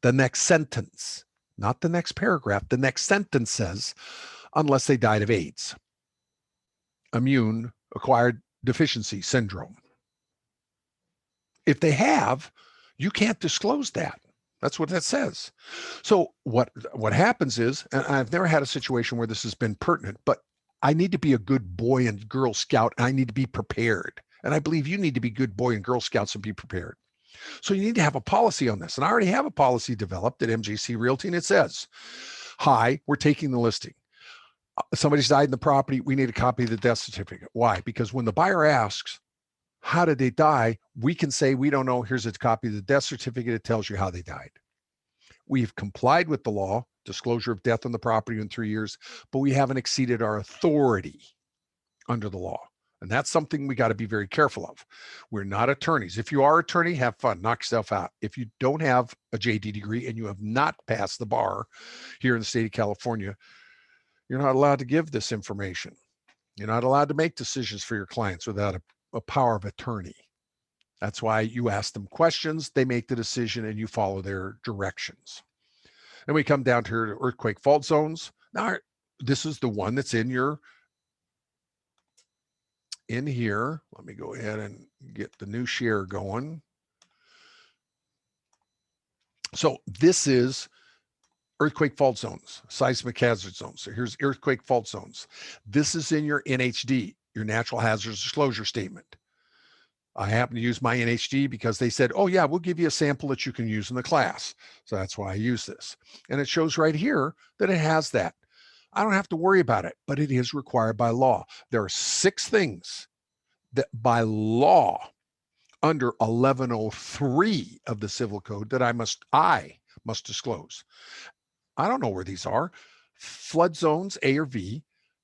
The next sentence, not the next paragraph, the next sentence says, unless they died of AIDS, immune acquired deficiency syndrome. If they have, you can't disclose that. That's what that says. So what happens is, and I've never had a situation where this has been pertinent, but I need to be a good boy and Girl Scout, and I need to be prepared. And I believe you need to be good boy and Girl Scouts and be prepared. So you need to have a policy on this. And I already have a policy developed at MJC Realty, and it says, hi, we're taking the listing. Somebody's died in the property. We need a copy of the death certificate. Why? Because when the buyer asks, how did they die? We can say, we don't know. Here's a copy of the death certificate. It tells you how they died. We've complied with the law, disclosure of death on the property in 3 years, but we haven't exceeded our authority under the law. And that's something we got to be very careful of. We're not attorneys. If you are an attorney, have fun, knock yourself out. If you don't have a JD degree and you have not passed the bar here in the state of California, you're not allowed to give this information. You're not allowed to make decisions for your clients without a power of attorney. That's why you ask them questions, they make the decision, and you follow their directions. And we come down to earthquake fault zones. Now, this is the one that's in your in here, let me go ahead and get the new share going. So this is earthquake fault zones, seismic hazard zones. So here's earthquake fault zones. This is in your NHD, your natural hazards disclosure statement. I happen to use my NHD because they said, oh yeah, we'll give you a sample that you can use in the class. So that's why I use this. And it shows right here that it has that. I don't have to worry about it, but it is required by law. There are 6 things that by law under 1103 of the Civil Code that I must disclose. I don't know where these are. Flood zones, A or V,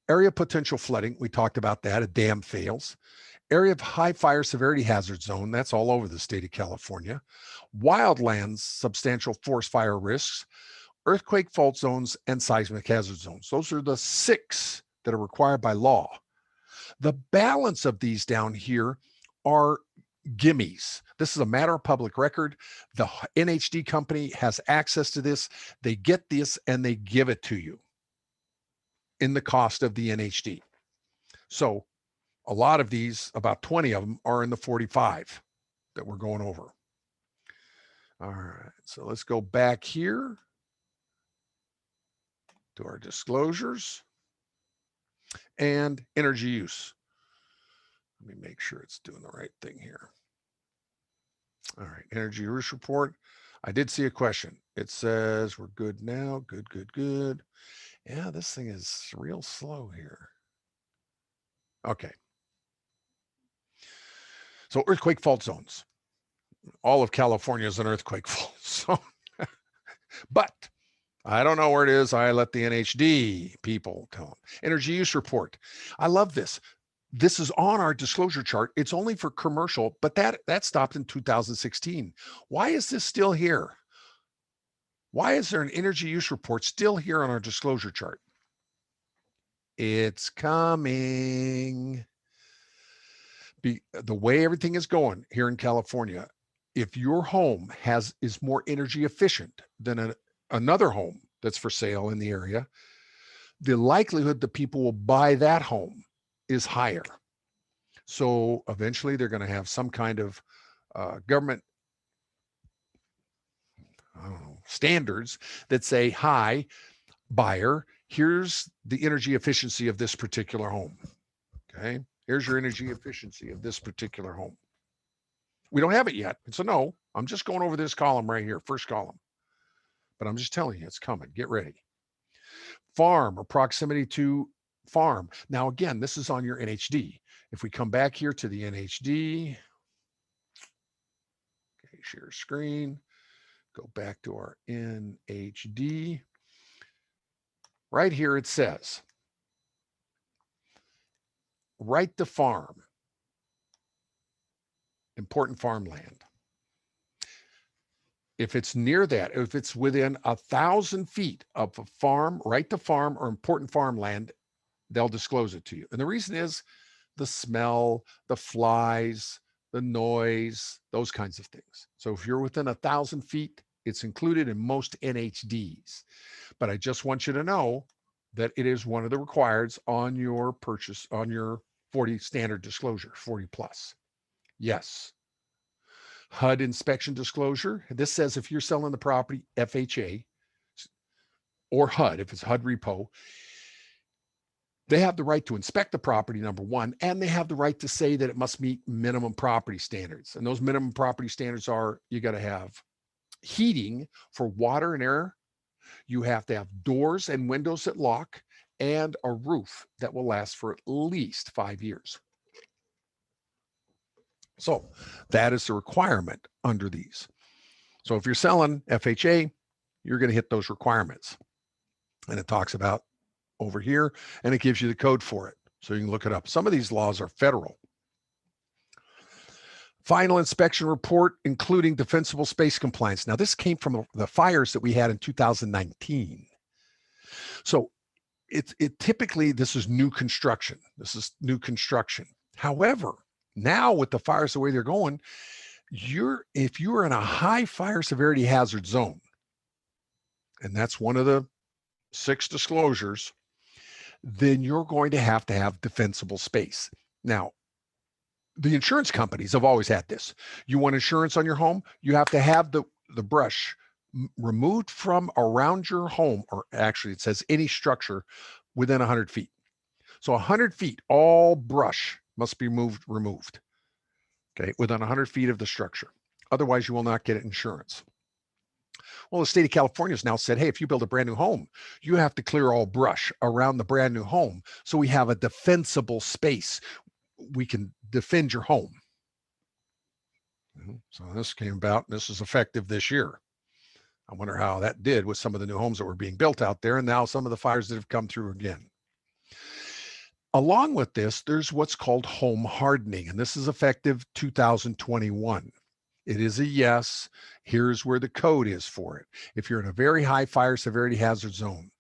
area of potential flooding. We talked about that. A dam fails. Area of high fire severity hazard zone. That's all over the state of California. Wildlands, substantial forest fire risks, earthquake fault zones, and seismic hazard zones. Those are the 6 that are required by law. The balance of these down here are gimmies. This is a matter of public record. The NHD company has access to this. They get this and they give it to you in the cost of the NHD. So a lot of these, about 20 of them, are in the 45 that we're going over. All right, so let's go back here to our disclosures and energy use. Let me make sure it's doing the right thing here. All right, energy use report. I did see a question. It says we're good now. Good, good, good. Yeah, this thing is real slow here. Okay. So earthquake fault zones. All of California is an earthquake fault zone. But I don't know where it is. I let the NHD people tell them. Energy use report. I love this. This is on our disclosure chart. It's only for commercial, but that stopped in 2016. Why is this still here? Why is there an energy use report still here on our disclosure chart? It's coming. The way everything is going here in California, if your home is more energy efficient than another home that's for sale in the area, the likelihood that people will buy that home is higher. So eventually they're going to have some kind of government standards that say, hi, buyer, here's the energy efficiency of this particular home. Okay, here's your energy efficiency of this particular home. We don't have it yet. It's a no. I'm just going over this column right here, first column. But I'm just telling you, it's coming. Get ready. Farm or proximity to farm. Now, again, this is on your NHD. If we come back here to the NHD, okay, share screen, go back to our NHD. Right here it says, right to farm, important farmland. If it's near that, if it's within 1,000 feet of a farm, right to farm or important farmland, they'll disclose it to you. And the reason is the smell, the flies, the noise, those kinds of things. So if you're within 1,000 feet, it's included in most NHDs. But I just want you to know that it is one of the requireds on your purchase, on your 40 standard disclosure, 40 plus. Yes. HUD inspection disclosure. This says if you're selling the property, FHA or HUD, if it's HUD repo, they have the right to inspect the property, number one, and they have the right to say that it must meet minimum property standards. And those minimum property standards are, you got to have heating for water and air. You have to have doors and windows that lock and a roof that will last for at least 5 years. So that is the requirement under these. So if you're selling FHA, you're going to hit those requirements. And it talks about over here, and it gives you the code for it. So you can look it up. Some of these laws are federal. Final inspection report, including defensible space compliance. Now, this came from the fires that we had in 2019. So it typically, this is new construction. This is new construction. However, now with the fires the way they're going, if you're in a high fire severity hazard zone, and that's one of the 6 disclosures, then you're going to have defensible space. Now, the insurance companies have always had this. You want insurance on your home, you have to have the brush removed from around your home, or actually it says any structure within 100 feet. So 100 feet, all brush must be removed, okay, within 100 feet of the structure. Otherwise, you will not get insurance. Well, the state of California has now said, hey, if you build a brand new home, you have to clear all brush around the brand new home. So we have a defensible space. We can defend your home. So this came about, and this is effective this year. I wonder how that did with some of the new homes that were being built out there, and now some of the fires that have come through again. Along with this, there's what's called home hardening, and this is effective 2021. It is a yes. Here's where the code is for it. If you're in a very high fire severity hazard zone,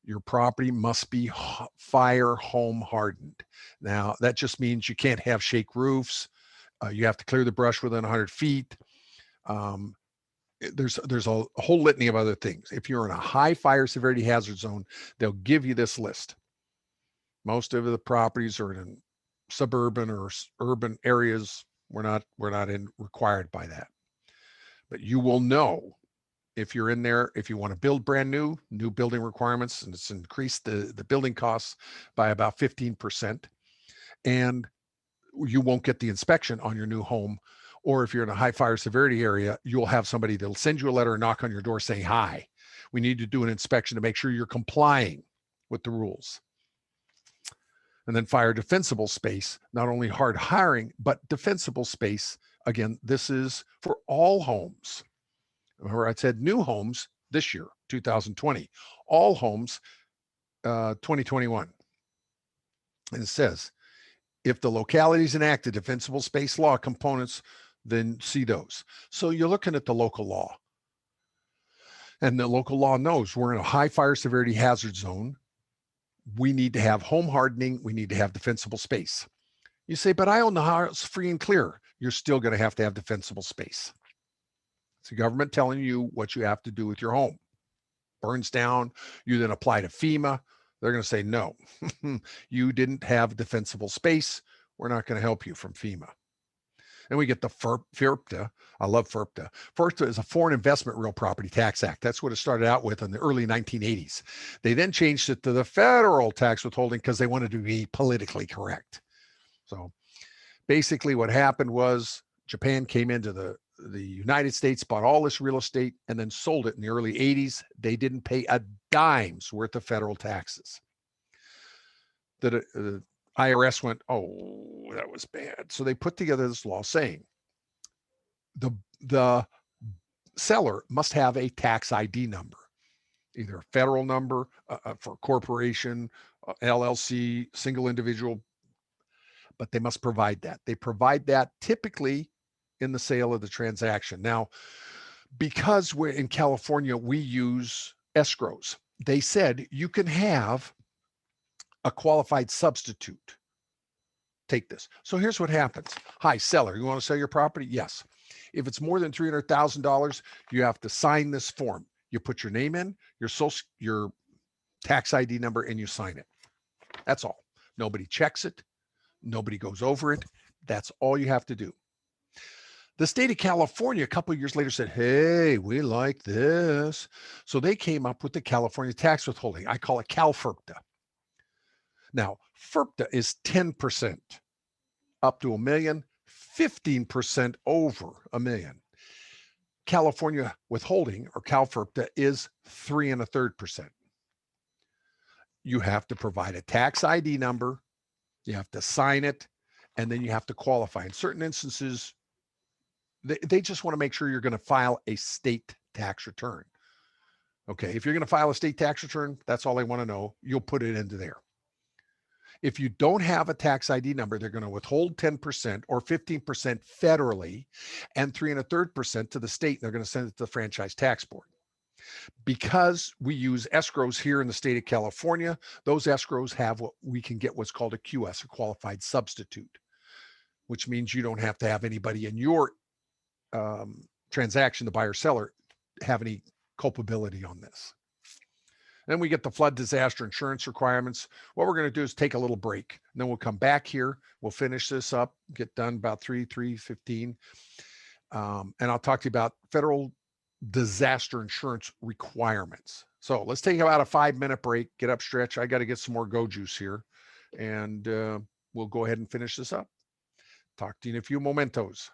your property must be fire home hardened. Now, that just means you can't have shake roofs. You have to clear the brush within 100 feet. There's a whole litany of other things. If you're in a high fire severity hazard zone, they'll give you this list. Most of the properties are in suburban or urban areas. We're not required by that. But you will know if you're in there, if you want to build brand new building requirements, and it's increased the building costs by about 15%, and you won't get the inspection on your new home. Or if you're in a high fire severity area, you'll have somebody that'll send you a letter or knock on your door saying, hi, we need to do an inspection to make sure you're complying with the rules. And then fire defensible space, not only hard hiring, but defensible space. Again, this is for all homes. Remember, I said new homes this year, 2020, all homes, 2021. And it says, if the localities enact a defensible space law components, then see those. So you're looking at the local law. And the local law knows we're in a high fire severity hazard zone. We need to have home hardening. We need to have defensible space. You say, but I own the house free and clear. You're still going to have defensible space. It's the government telling you what you have to do with your home. Burns down, you then apply to FEMA. They're going to say, no, you didn't have defensible space. We're not going to help you from FEMA. And we get the FIRPTA. I love FIRPTA. FIRPTA is a Foreign Investment Real Property Tax Act. That's what it started out with in the early 1980s. They then changed it to the federal tax withholding because they wanted to be politically correct. So basically what happened was Japan came into the United States, bought all this real estate, and then sold it in the early 80s. They didn't pay a dime's worth of federal taxes. The IRS went, oh, that was bad. So they put together this law saying the seller must have a tax ID number, either a federal number for corporation, LLC, single individual, but they must provide that. They provide that typically in the sale of the transaction. Now, because we're in California, we use escrows. They said you can have a qualified substitute take this. So here's what happens. Hi, seller, you want to sell your property? Yes. If it's more than $300,000, you have to sign this form. You put your name in, your tax ID number, and you sign it. That's all. Nobody checks it. Nobody goes over it. That's all you have to do. The state of California, a couple of years later, said, hey, we like this. So they came up with the California tax withholding. I call it CalFIRPTA. Now, FIRPTA is 10% up to $1 million, 15% over $1 million. California withholding, or CalFIRPTA, is 3 1/3%. You have to provide a tax ID number, you have to sign it, and then you have to qualify. In certain instances, they just want to make sure you're going to file a state tax return. Okay, if you're going to file a state tax return, that's all they want to know. You'll put it into there. If you don't have a tax ID number, they're going to withhold 10% or 15% federally and 3 1/3% to the state. They're going to send it to the Franchise Tax Board. Because we use escrows here in the state of California, those escrows have what we can get what's called a QS, a qualified substitute, which means you don't have to have anybody in your transaction, the buyer seller, have any culpability on this. Then we get the flood disaster insurance requirements. What we're going to do is take a little break. And then we'll come back here. We'll finish this up, get done about 3:15. And I'll talk to you about federal disaster insurance requirements. So let's take about a 5-minute break, get up, stretch. I got to get some more go juice here. And we'll go ahead and finish this up. Talk to you in a few momentos.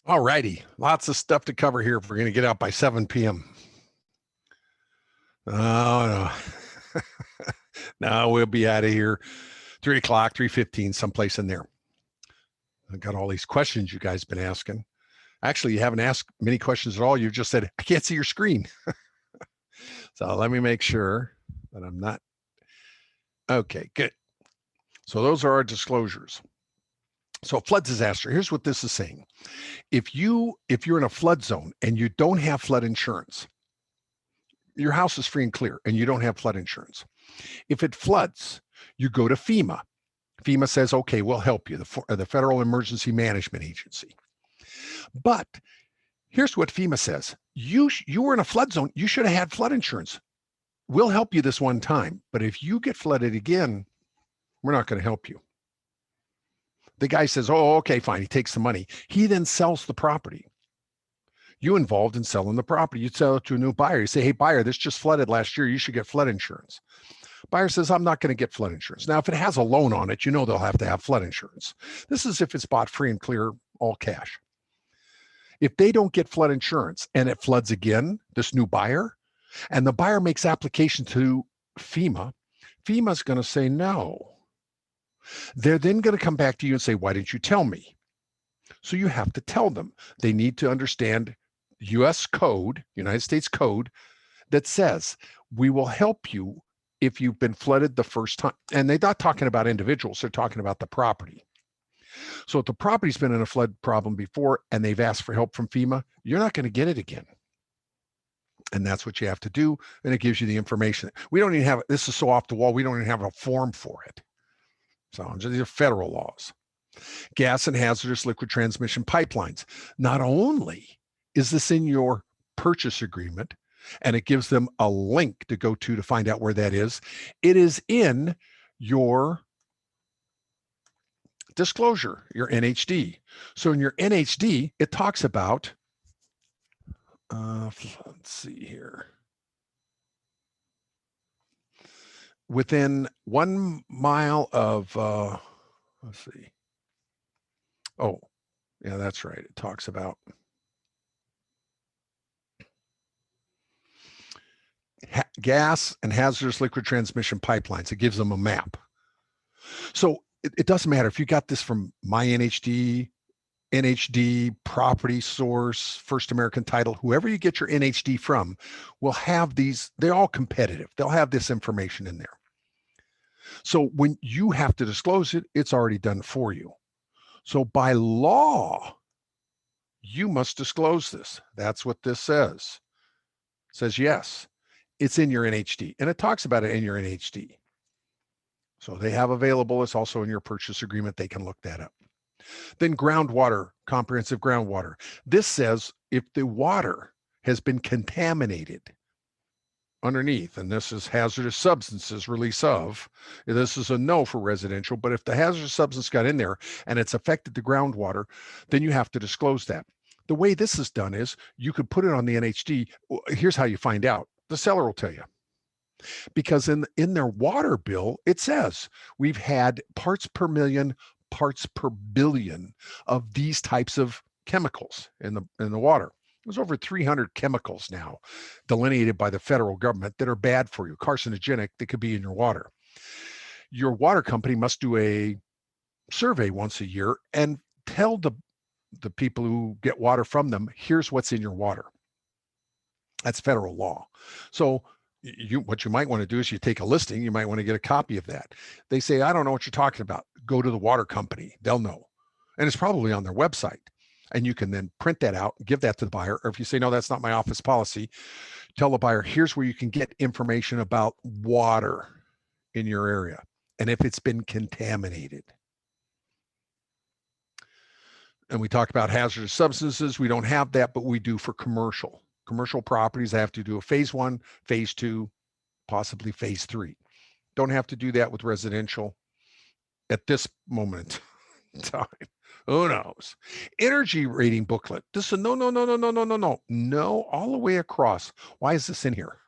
All righty. Lots of stuff to cover here if we're going to get out by 7 p.m. Oh, no. No, we'll be out of here 3 o'clock, 3:15, someplace in there. I got all these questions you guys been asking. Actually, you haven't asked many questions at all. You've just said, I can't see your screen. So let me make sure that I'm not Okay, good. So those are our disclosures. So flood disaster, here's what this is saying. If you're in a flood zone and you don't have flood insurance, your house is free and clear and you don't have flood insurance. If it floods, you go to FEMA. FEMA says, okay, we'll help you, the Federal Emergency Management Agency. But here's what FEMA says. You were in a flood zone. You should have had flood insurance. We'll help you this one time. But if you get flooded again, we're not going to help you. The guy says, oh, okay, fine. He takes the money. He then sells the property. You involved in selling the property. You sell it to a new buyer. You say, hey, buyer, this just flooded last year. You should get flood insurance. Buyer says, I'm not going to get flood insurance. Now, if it has a loan on it, you know they'll have to have flood insurance. This is if it's bought free and clear, all cash. If they don't get flood insurance and it floods again, this new buyer, and the buyer makes application to FEMA, FEMA's going to say no. They're then going to come back to you and say, why didn't you tell me? So you have to tell them. They need to understand US code, United States code, that says we will help you if you've been flooded the first time. And they're not talking about individuals, they're talking about the property. So if the property's been in a flood problem before and they've asked for help from FEMA, you're not going to get it again. And that's what you have to do. And it gives you the information. We don't even have, this is so off the wall, we don't even have a form for it. So these are federal laws. Gas and hazardous liquid transmission pipelines. Not only is this in your purchase agreement, and it gives them a link to go to find out where that is, it is in your disclosure, your NHD. So in your NHD, it talks about, let's see here. Within 1 mile of, let's see. Oh, yeah, that's right. It talks about gas and hazardous liquid transmission pipelines. It gives them a map. So it doesn't matter if you got this from my NHD, Property Source, First American Title, whoever you get your NHD from will have these, they're all competitive. They'll have this information in there. So when you have to disclose it, it's already done for you. So by law, you must disclose this. That's what this says. It says, yes, it's in your NHD. And it talks about it in your NHD. So they have available. It's also in your purchase agreement. They can look that up. Then groundwater, comprehensive groundwater. This says if the water has been contaminated underneath, and this is hazardous substances release of, this is a no for residential, but if the hazardous substance got in there and it's affected the groundwater, then you have to disclose that. The way this is done is you could put it on the NHD. Here's how you find out. The seller will tell you. Because in their water bill, it says we've had parts per million, parts per billion of these types of chemicals in the water. There's over 300 chemicals now delineated by the federal government that are bad for you, carcinogenic, that could be in your water. Your water company must do a survey once a year and tell the people who get water from them, here's what's in your water. That's federal law. So what you might want to do is you take a listing, you might want to get a copy of that. They say, I don't know what you're talking about. Go to the water company. They'll know. And it's probably on their website. And you can then print that out, give that to the buyer. Or if you say, no, that's not my office policy, tell the buyer, here's where you can get information about water in your area. And if it's been contaminated. And we talk about hazardous substances. We don't have that, but we do for commercial properties. I have to do a phase 1, phase 2, possibly phase 3. Don't have to do that with residential at this moment in time. Who knows? Energy rating booklet. This is no, all the way across. Why is this in here?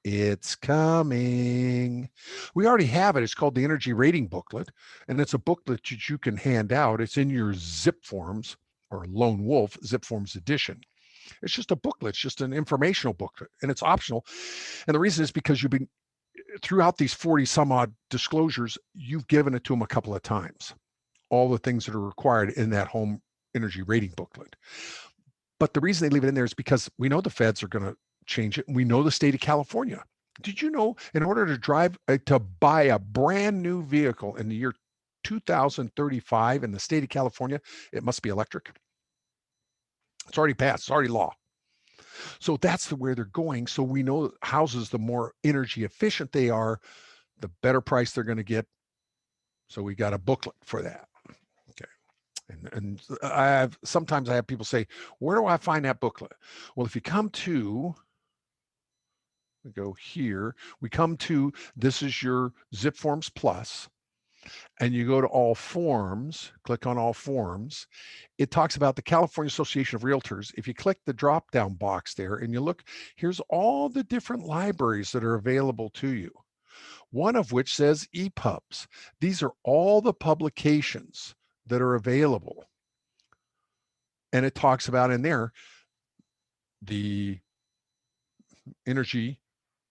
It's coming. We already have it. It's called the energy rating booklet, and it's a booklet that you can hand out. It's in your zip forms or Lone Wolf zip forms edition. It's just a booklet. It's just an informational booklet, and it's optional. And the reason is because you've been throughout these 40 some odd disclosures, you've given it to them a couple of times. All the things that are required in that home energy rating booklet. But the reason they leave it in there is because we know the feds are going to change it. We know the state of California Did you know in order to buy a brand new vehicle in the year 2035 in the state of California, it must be electric? It's already passed. It's already law. So that's where they're going. So we know houses, the more energy efficient they are, the better price they're going to get. So we got a booklet for that. Okay. And sometimes I have people say, where do I find that booklet? Well, if you come to, we go here, we come to, this is your Zip Forms Plus, and you go to all forms, click on all forms. It talks about the California Association of Realtors. If you click the drop down box there and you look, here's all the different libraries that are available to you. One of which says EPUBs. These are all the publications that are available. And it talks about in there the energy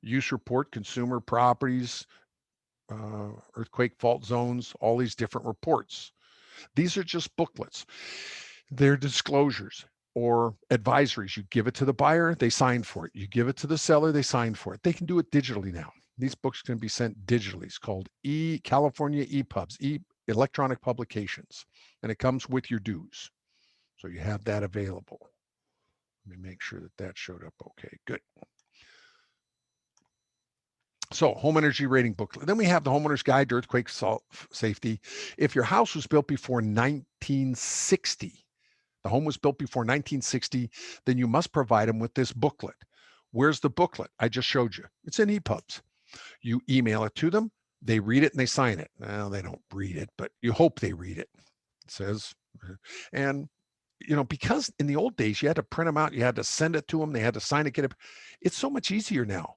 use report, consumer properties, earthquake fault zones, all these different reports. These are just booklets. They're disclosures or advisories. You give it to the buyer, they sign for it. You give it to the seller, they sign for it. They can do it digitally now. These books can be sent digitally. It's called California EPUBs, electronic publications, and it comes with your dues. So you have that available. Let me make sure that that showed up okay. Good. So home energy rating booklet. Then we have the homeowner's guide to earthquake safety. If your house was built before 1960, the home was built before 1960, then you must provide them with this booklet. Where's the booklet? I just showed you. It's in EPUBs. You email it to them, they read it and they sign it. Well, they don't read it, but you hope they read it. It says, and because in the old days you had to print them out, you had to send it to them, they had to sign it, get it. It's so much easier now.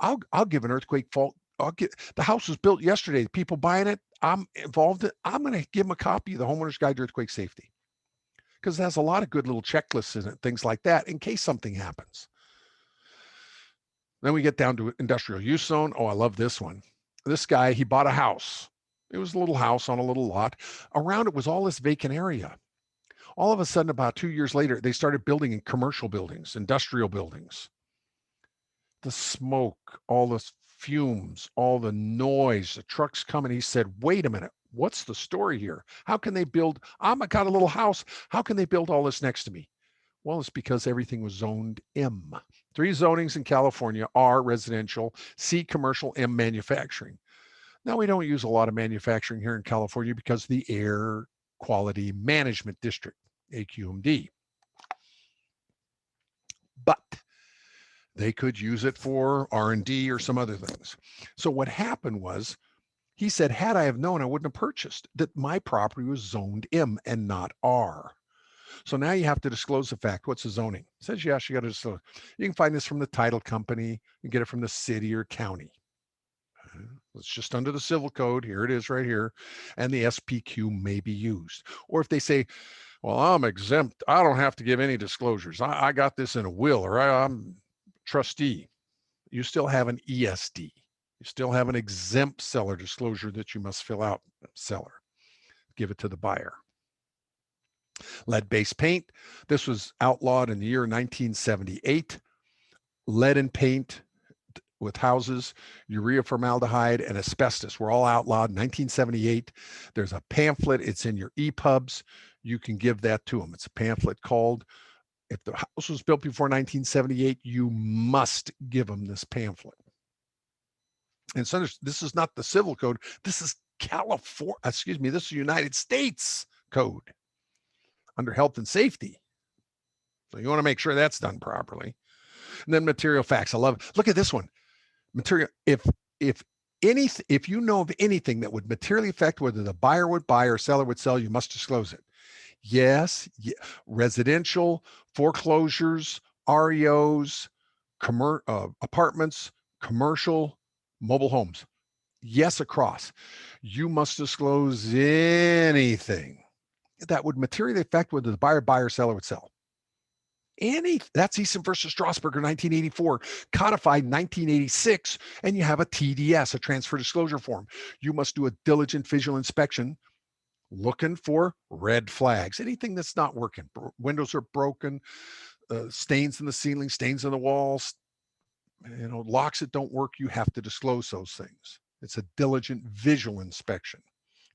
I'll give an earthquake fault. The house was built yesterday. The people buying it, I'm involved in. I'm going to give them a copy of the Homeowner's Guide to Earthquake Safety because it has a lot of good little checklists in it, things like that, in case something happens. Then we get down to industrial use zone. Oh, I love this one. This guy, he bought a house. It was a little house on a little lot. Around it was all this vacant area. All of a sudden, about 2 years later, they started building in commercial buildings, industrial buildings. The smoke, all the fumes, all the noise, the trucks coming. He said, wait a minute, what's the story here? How can they build? I got a little house. How can they build all this next to me? Well, it's because everything was zoned M. 3 zonings in California: R, residential; C, commercial; M, manufacturing. Now, we don't use a lot of manufacturing here in California because of the Air Quality Management District, AQMD. But they could use it for R&D or some other things. So what happened was, he said, had I have known, I wouldn't have purchased, that my property was zoned M and not R. So now you have to disclose the fact. What's the zoning? It says, yes, you got to disclose. You can find this from the title company. You get it from the city or county. It's just under the civil code. Here it is right here. And the SPQ may be used. Or if they say, well, I'm exempt, I don't have to give any disclosures. I got this in a will, or I'm trustee. You still have an ESD. You still have an exempt seller disclosure that you must fill out. Seller, give it to the buyer. Lead-based paint. This was outlawed in the year 1978. Lead in paint with houses, urea formaldehyde, and asbestos were all outlawed in 1978. There's a pamphlet. It's in your EPUBs. You can give that to them. It's a pamphlet called, if the house was built before 1978, you must give them this pamphlet. And so this is not the civil code. This is California, this is United States code under health and safety. So you want to make sure that's done properly. And then material facts. I love it. Look at this one. Material. If you know of anything that would materially affect whether the buyer would buy or seller would sell, you must disclose it. Yes, residential, foreclosures, REOs, apartments, commercial, mobile homes. Yes, across. You must disclose anything that would materially affect whether the buyer or seller would sell. That's Easton versus Strasburger, 1984, codified 1986, and you have a TDS, a transfer disclosure form. You must do a diligent visual inspection looking for red flags, anything that's not working. Windows are broken, stains in the ceiling, stains in the walls, locks that don't work, you have to disclose those things. It's a diligent visual inspection.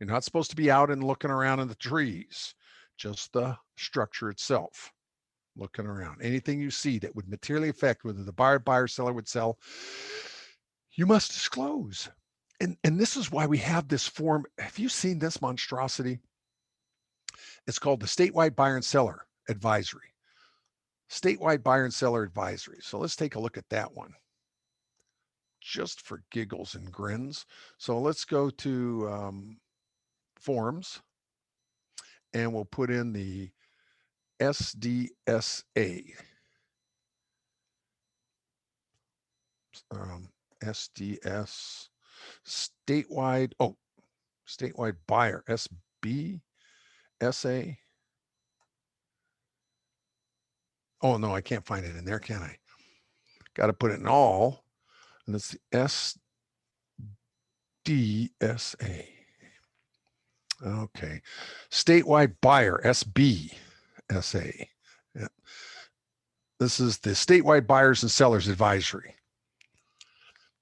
You're not supposed to be out and looking around in the trees, just the structure itself, looking around. Anything you see that would materially affect whether the buyer, seller would sell, you must disclose. And this is why we have this form. Have you seen this monstrosity? It's called the Statewide Buyer and Seller Advisory. Statewide Buyer and Seller Advisory. So let's take a look at that one, just for giggles and grins. So let's go to forms, and we'll put in the SDSA. SDS, statewide, statewide buyer, SBSA. Oh, no, I can't find it in there, can I? Got to put it in all, and it's the SDSA. Okay, statewide buyer, SBSA. Yeah. This is the Statewide Buyers and Sellers Advisory.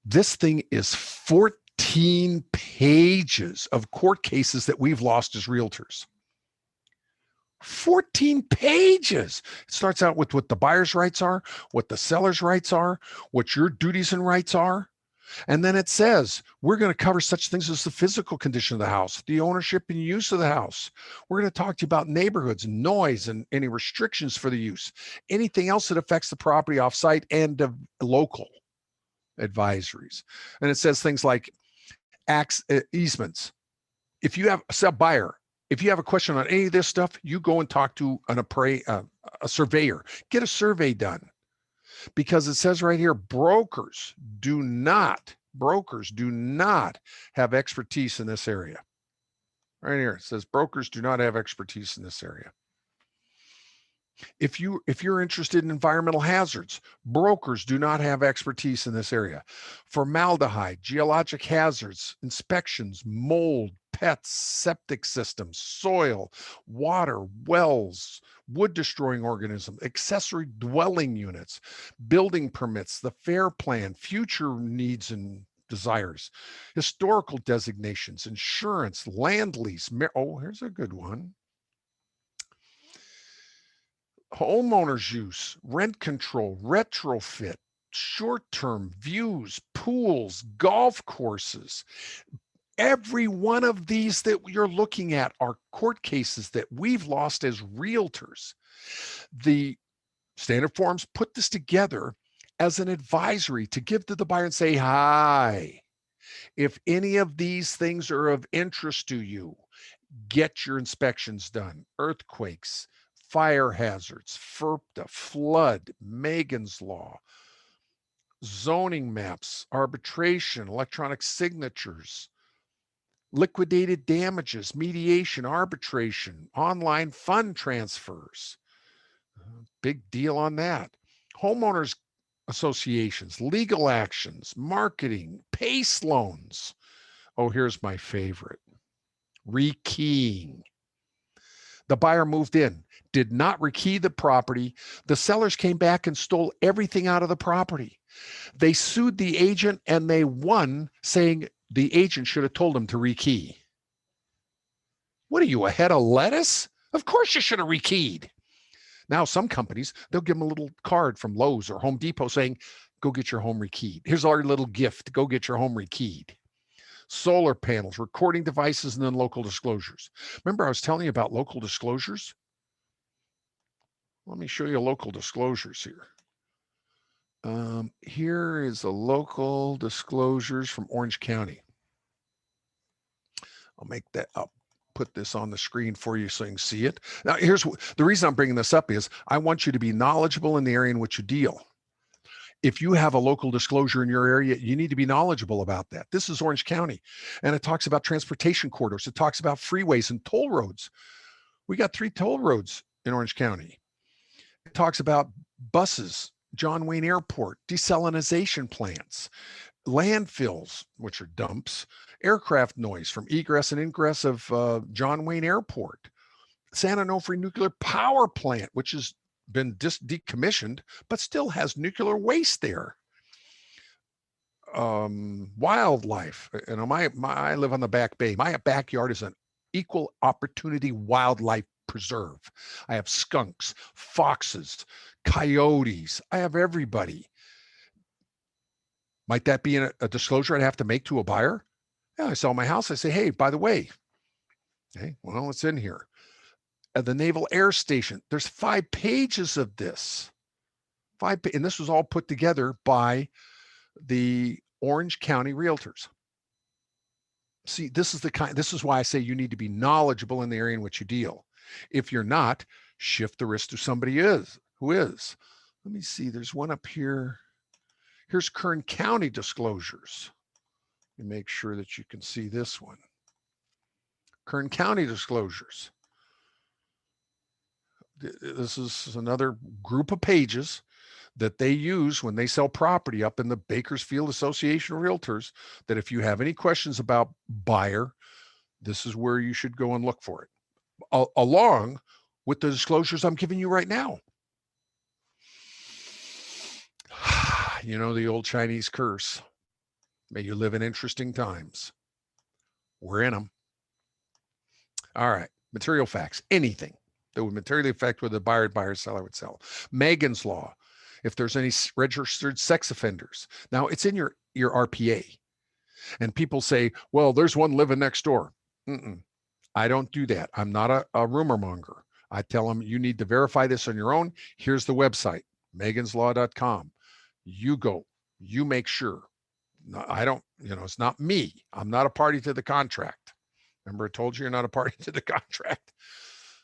This thing is 14 pages of court cases that we've lost as realtors. 14 pages. It starts out with what the buyer's rights are, what the seller's rights are, what your duties and rights are. And then it says, we're going to cover such things as the physical condition of the house, the ownership and use of the house. We're going to talk to you about neighborhoods, noise, and any restrictions for the use, anything else that affects the property off-site, and local advisories. And it says things like easements. If you have a buyer, if you have a question on any of this stuff, you go and talk to a surveyor. Get a survey done, because it says right here, brokers do not have expertise in this area. Right here, it says brokers do not have expertise in this area. If you're interested in environmental hazards, brokers do not have expertise in this area. Formaldehyde, geologic hazards, inspections, mold, pets, septic systems, soil, water, wells, wood destroying organisms, accessory dwelling units, building permits, the FAIR plan, future needs and desires, historical designations, insurance, land lease. Oh, here's a good one. Homeowners use, rent control, retrofit, short-term views, pools, golf courses. Every one of these that you're looking at are court cases that we've lost as realtors. The standard forms put this together as an advisory to give to the buyer and say, hi, if any of these things are of interest to you, get your inspections done. Earthquakes, fire hazards, FERPTA, flood, Megan's Law, zoning maps, arbitration, electronic signatures, liquidated damages, mediation, arbitration, online fund transfers. Big deal on that. Homeowners associations, legal actions, marketing, PACE loans. Oh, here's my favorite. Rekeying. The buyer moved in, did not rekey the property. The sellers came back and stole everything out of the property. They sued the agent and they won, saying the agent should have told them to rekey. What are you, a head of lettuce? Of course you should have rekeyed. Now some companies, they'll give them a little card from Lowe's or Home Depot saying, go get your home rekeyed. Here's our little gift, go get your home rekeyed. Solar panels, recording devices, and then local disclosures. Remember I was telling you about local disclosures? Let me show you local disclosures here. Here is the local disclosures from Orange County. I'll make that up. Put this on the screen for you so you can see it. Now, here's the reason I'm bringing this up is I want you to be knowledgeable in the area in which you deal. If you have a local disclosure in your area, you need to be knowledgeable about that. This is Orange County, and it talks about transportation corridors. It talks about freeways and toll roads. We got 3 toll roads in Orange County. It talks about buses, John Wayne Airport, desalinization plants, landfills, which are dumps, aircraft noise from egress and ingress of John Wayne Airport, San Onofre Nuclear Power Plant, which has been decommissioned, but still has nuclear waste there. wildlife. You know, I live on the Back Bay. My backyard is an equal opportunity wildlife preserve. I have skunks, foxes, coyotes. I have everybody. Might that be a disclosure I'd have to make to a buyer? Yeah, I sell my house. I say, hey, by the way, hey, well, it's in here. At the Naval Air Station, there's 5 pages of this. And this was all put together by the Orange County Realtors. See, this is why I say you need to be knowledgeable in the area in which you deal. If you're not, shift the risk to somebody who is. Let me see, there's one up here. Here's Kern County disclosures. Let me make sure that you can see this one. Kern County disclosures. This is another group of pages that they use when they sell property up in the Bakersfield Association of Realtors, that if you have any questions about buyer, this is where you should go and look for it, along with the disclosures I'm giving you right now. You know, the old Chinese curse, may you live in interesting times. We're in them. All right, material facts, anything that would materially affect whether the buyer, seller would sell. Megan's Law, if there's any registered sex offenders. Now, it's in your RPA. And people say, well, there's one living next door. I don't do that. I'm not a rumor monger. I tell them, you need to verify this on your own. Here's the website, meganslaw.com. You go, you make sure. No, I don't, it's not me. I'm not a party to the contract. Remember, I told you you're not a party to the contract.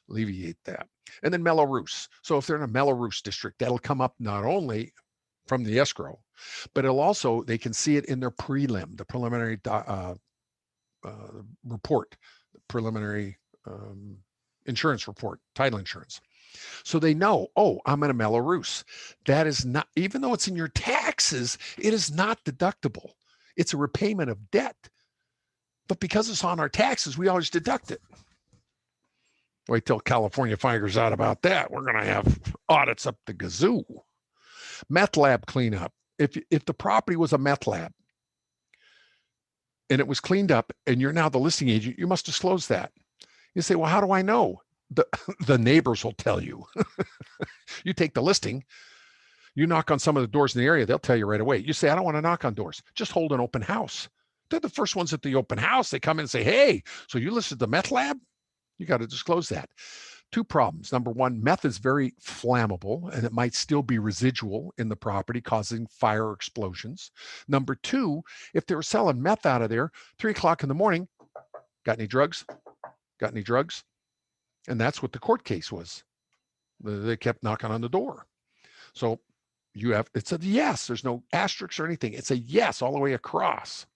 Alleviate that. And then Mello-Roos. So if they're in a Mello-Roos district, that'll come up not only from the escrow, but it'll also, they can see it in their prelim, the preliminary report, the preliminary insurance report, title insurance. So they know, oh, I'm in a Mello-Roos. That is not, even though it's in your taxes, it is not deductible. It's a repayment of debt. But because it's on our taxes, we always deduct it. Wait till California figures out about that. We're going to have audits up the gazoo. Meth lab cleanup. If the property was a meth lab and it was cleaned up and you're now the listing agent, you must disclose that. You say, well, how do I know? The neighbors will tell you. You take the listing, you knock on some of the doors in the area, they'll tell you right away. You say, I don't want to knock on doors. Just hold an open house. They're the first ones at the open house. They come in and say, hey, so you listed the meth lab? You got to disclose that. 2 problems. Number one, meth is very flammable and it might still be residual in the property causing fire explosions. Number 2, if they were selling meth out of there, 3 o'clock in the morning, got any drugs? Got any drugs? And that's what the court case was. They kept knocking on the door. So it's a yes. There's no asterisks or anything. It's a yes all the way across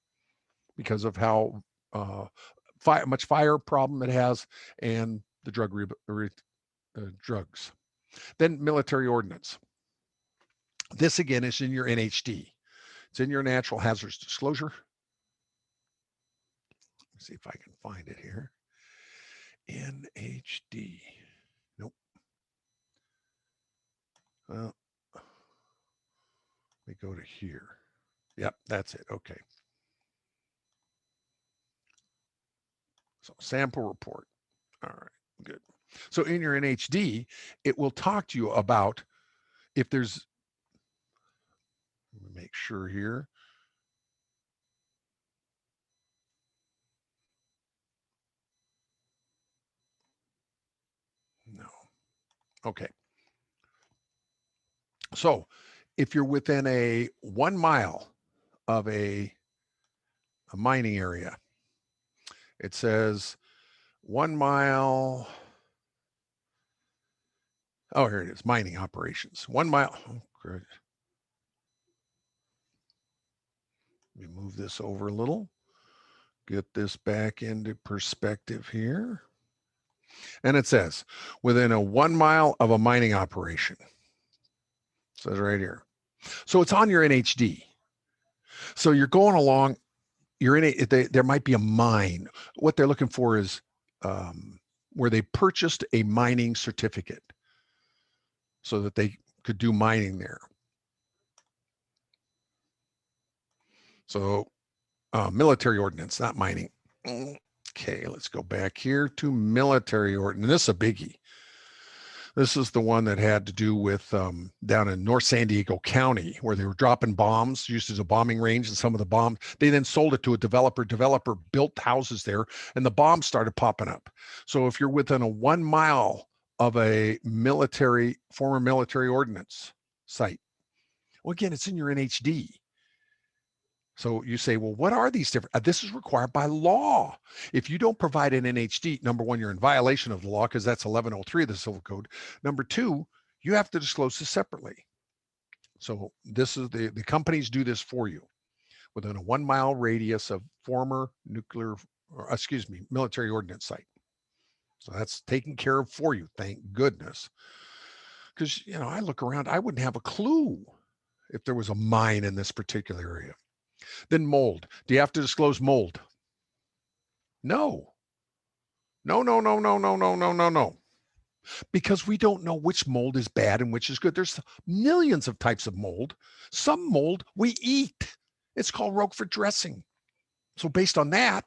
because of how much fire problem it has and the drugs. Then military ordnance. This again is in your NHD. It's in your natural hazards disclosure. Let's see if I can find it here. NHD. Nope. Well, let me go to here. Yep, that's it. Okay. So sample report. All right, good. So in your NHD, it will talk to you about if there's, let me make sure here. No. Okay. So if you're within a 1 mile of a mining area, it says 1 mile. Oh, here it is, mining operations. 1 mile. Oh, great. Let me move this over a little. Get this back into perspective here. And it says within a 1 mile of a mining operation. It says right here. So it's on your NHD. So you're going along, you're in there might be a mine. What they're looking for is where they purchased a mining certificate so that they could do mining there. So military ordnance, not mining. Okay, let's go back here to military ordnance. This is a biggie. This is the one that had to do with down in North San Diego County, where they were dropping bombs used as a bombing range, and some of the bombs, they then sold it to a developer. Developer built houses there, and the bombs started popping up. So if you're within a 1 mile of a former military ordnance site, well, again, it's in your NHD. So you say, well, what are these different? This is required by law. If you don't provide an NHD, number one, you're in violation of the law because that's 1103 of the Civil Code. Number two, you have to disclose this separately. So this is the companies do this for you within a 1 mile radius of former military ordnance site. So that's taken care of for you. Thank goodness. Because, I look around, I wouldn't have a clue if there was a mine in this particular area. Then mold. Do you have to disclose mold? No. No. Because we don't know which mold is bad and which is good. There's millions of types of mold. Some mold we eat. It's called Roquefort dressing. So based on that,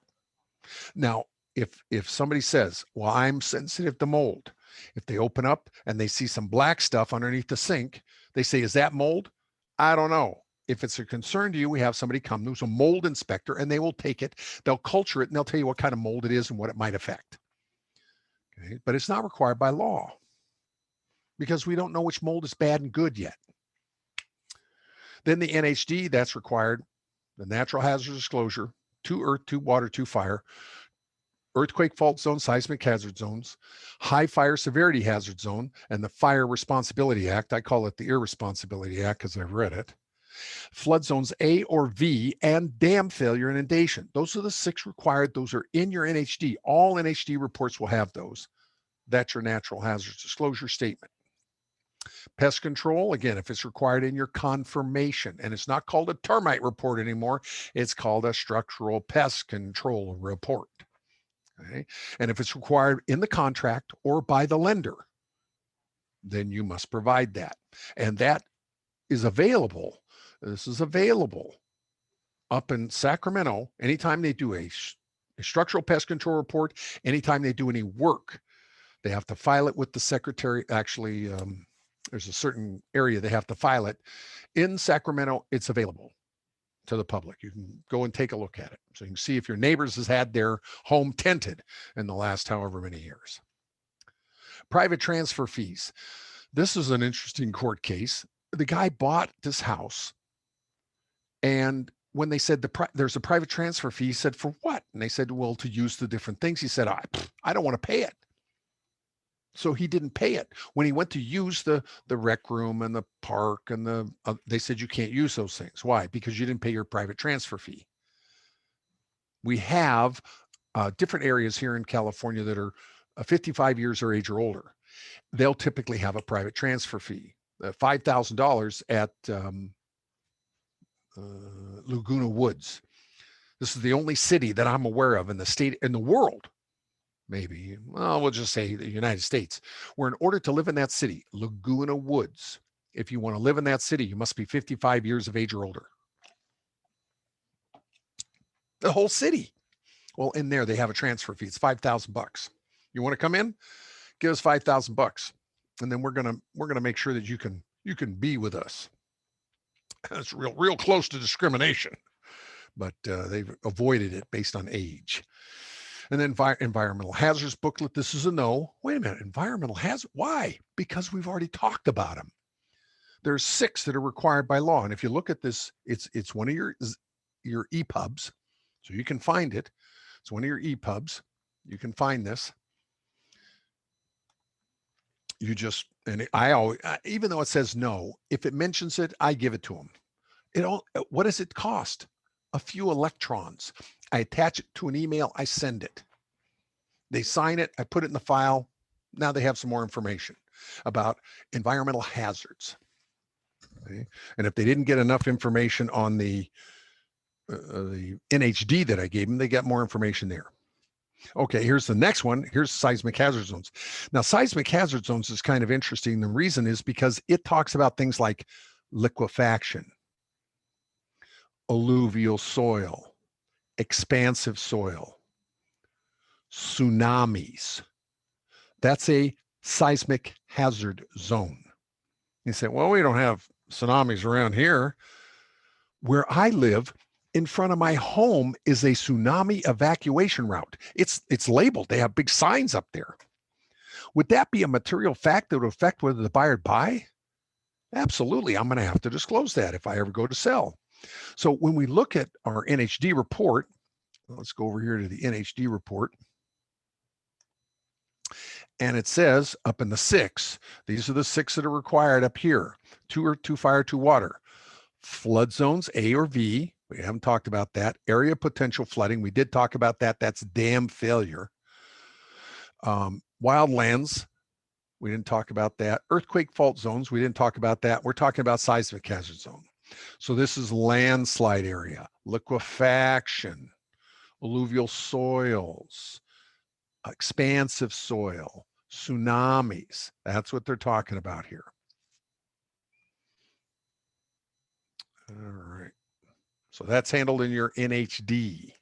now, if somebody says, well, I'm sensitive to mold, if they open up and they see some black stuff underneath the sink, they say, is that mold? I don't know. If it's a concern to you, we have somebody come who's a mold inspector, and they will take it, they'll culture it, and they'll tell you what kind of mold it is and what it might affect. Okay? But it's not required by law because we don't know which mold is bad and good yet. Then the NHD, that's required, the natural hazard disclosure, 2 earth, 2 water, 2 fire, earthquake fault zone, seismic hazard zones, high fire severity hazard zone, and the Fire Responsibility Act. I call it the Irresponsibility Act because I've read it. Flood zones A or V, and dam failure and inundation. Those are the 6 required. Those are in your NHD. All NHD reports will have those. That's your natural hazards disclosure statement. Pest control, again, if it's required in your confirmation, and it's not called a termite report anymore, it's called a structural pest control report. Okay? And if it's required in the contract or by the lender, then you must provide that. And that is available. This is available up in Sacramento. Anytime they do a structural pest control report, anytime they do any work, they have to file it with the secretary. Actually, there's a certain area they have to file it. In Sacramento, it's available to the public. You can go and take a look at it. So you can see if your neighbors has had their home tented in the last however many years. Private transfer fees. This is an interesting court case. The guy bought this house, and when they said there's a private transfer fee, he said, for what? And they said, well, to use the different things. He said, I don't want to pay it. So he didn't pay it. When he went to use the rec room and the park and they said, you can't use those things. Why? Because you didn't pay your private transfer fee. We have different areas here in California that are 55 years of age or older. They'll typically have a private transfer fee, $5,000 at Laguna Woods. This is the only city that I'm aware of in the world, maybe, well, we'll just say the United States, where in order to live in that city, Laguna Woods, if you want to live in that city, you must be 55 years of age or older. The whole city. Well, in there, they have a transfer fee. It's $5,000. You want to come in? Give us $5,000. And then we're gonna make sure that you can be with us. That's real close to discrimination, but they've avoided it based on age. And then environmental hazards booklet. This is a no. Wait a minute, environmental hazard. Why? Because we've already talked about them. There's 6 that are required by law. And if you look at this, it's one of your EPUBs, so you can find it. It's one of your EPUBs. You can find this. You just, and I always, even though it says no, if it mentions it, I give it to them. What does it cost? A few electrons. I attach it to an email, I send it. They sign it, I put it in the file. Now they have some more information about environmental hazards. Okay? And if they didn't get enough information on the NHD that I gave them, they got more information there. Okay, here's the next one. Here's seismic hazard zones. Now, seismic hazard zones is kind of interesting. The reason is because it talks about things like liquefaction, alluvial soil, expansive soil, tsunamis. That's a seismic hazard zone. You say, well, we don't have tsunamis around here. Where I live, in front of my home is a tsunami evacuation route. It's labeled. They have big signs up there. Would that be a material fact that would affect whether the buyer would buy? Absolutely. I'm going to have to disclose that if I ever go to sell. So when we look at our NHD report, let's go over here to the NHD report. And it says up in the 6, these are the 6 that are required up here. 2 or 2 fire, 2 water. Flood zones, A or V. We haven't talked about that. Area potential flooding. We did talk about that. That's dam failure. Wildlands. We didn't talk about that. Earthquake fault zones. We didn't talk about that. We're talking about seismic hazard zone. So this is landslide area, liquefaction, alluvial soils, expansive soil, tsunamis. That's what they're talking about here. All right. So that's handled in your NHD.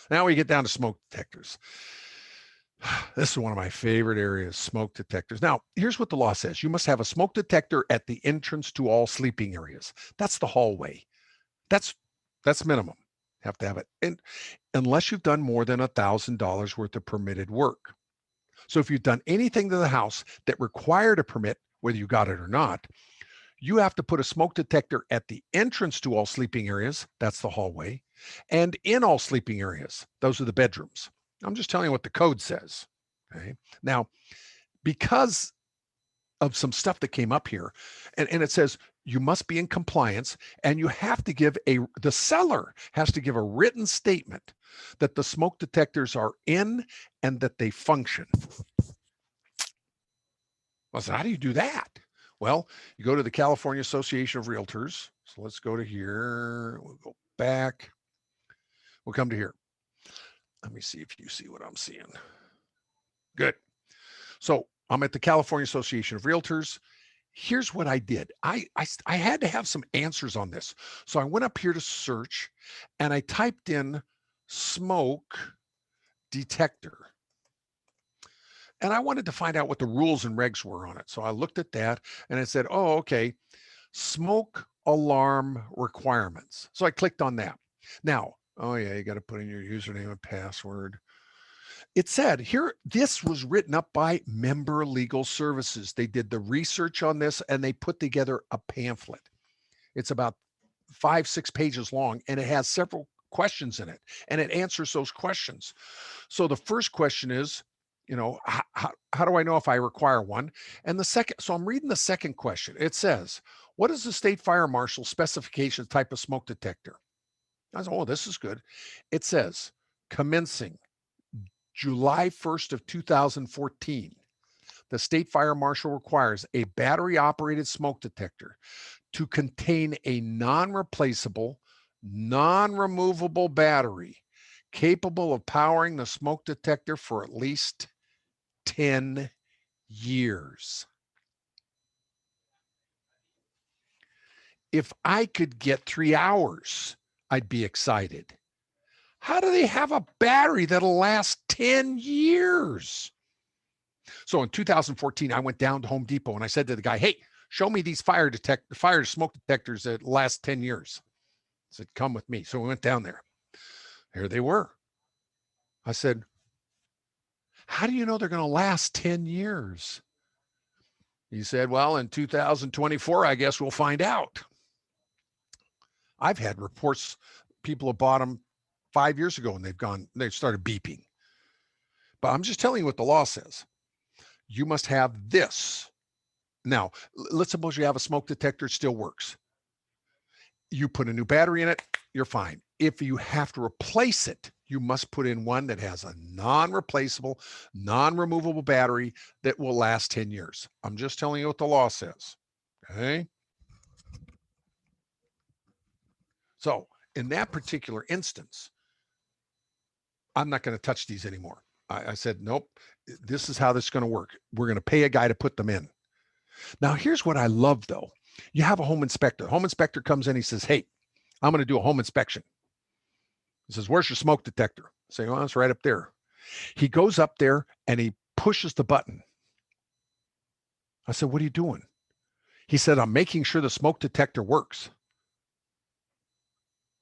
Now we get down to smoke detectors. This is one of my favorite areas, smoke detectors. Now, here's what the law says. You must have a smoke detector at the entrance to all sleeping areas. That's the hallway. That's minimum. Have to have it. And unless you've done more than $1,000 worth of permitted work. So if you've done anything to the house that required a permit, whether you got it or not, you have to put a smoke detector at the entrance to all sleeping areas. That's the hallway. And in all sleeping areas. Those are the bedrooms. I'm just telling you what the code says. Okay. Now, because of some stuff that came up here, and it says you must be in compliance, and you have to give the seller has to give a written statement that the smoke detectors are in and that they function. Well, so how do you do that? Well, you go to the California Association of Realtors. So let's go to here. We'll go back. We'll come to here. Let me see if you see what I'm seeing. Good. So I'm at the California Association of Realtors. Here's what I did. I had to have some answers on this. So I went up here to search and I typed in smoke detector. And I wanted to find out what the rules and regs were on it. So I looked at that and it said, oh, okay, smoke alarm requirements. So I clicked on that. Now, oh yeah, you got to put in your username and password. It said here, this was written up by Member Legal Services. They did the research on this and they put together a pamphlet. It's about 5-6 pages long and it has several questions in it and it answers those questions. So the first question is, you know, how do I know if I require one? And the second, so I'm reading the second question. It says, what is the state fire marshal specifications type of smoke detector? I said, oh, this is good. It says commencing July 1st of 2014, the state fire marshal requires a battery operated smoke detector to contain a non-replaceable, non-removable battery capable of powering the smoke detector for at least 10 years. If I could get 3 hours, I'd be excited. How do they have a battery that'll last 10 years? So in 2014, I went down to Home Depot and I said to the guy, hey, show me these fire smoke detectors that last 10 years. I said, come with me. So we went down there. Here they were. I said, how do you know they're going to last 10 years? He said, well, in 2024, I guess we'll find out. I've had reports, people have bought them 5 years ago and they've started beeping. But I'm just telling you what the law says. You must have this. Now, let's suppose you have a smoke detector, it still works. You put a new battery in it, you're fine. If you have to replace it, you must put in one that has a non-replaceable, non-removable battery that will last 10 years. I'm just telling you what the law says, okay? So in that particular instance, I'm not going to touch these anymore. I said, nope, this is how this is going to work. We're going to pay a guy to put them in. Now, here's what I love, though. You have a home inspector. The home inspector comes in, he says, hey, I'm going to do a home inspection. He says, where's your smoke detector? I say, well, it's right up there. He goes up there and he pushes the button. I said, what are you doing? He said, I'm making sure the smoke detector works.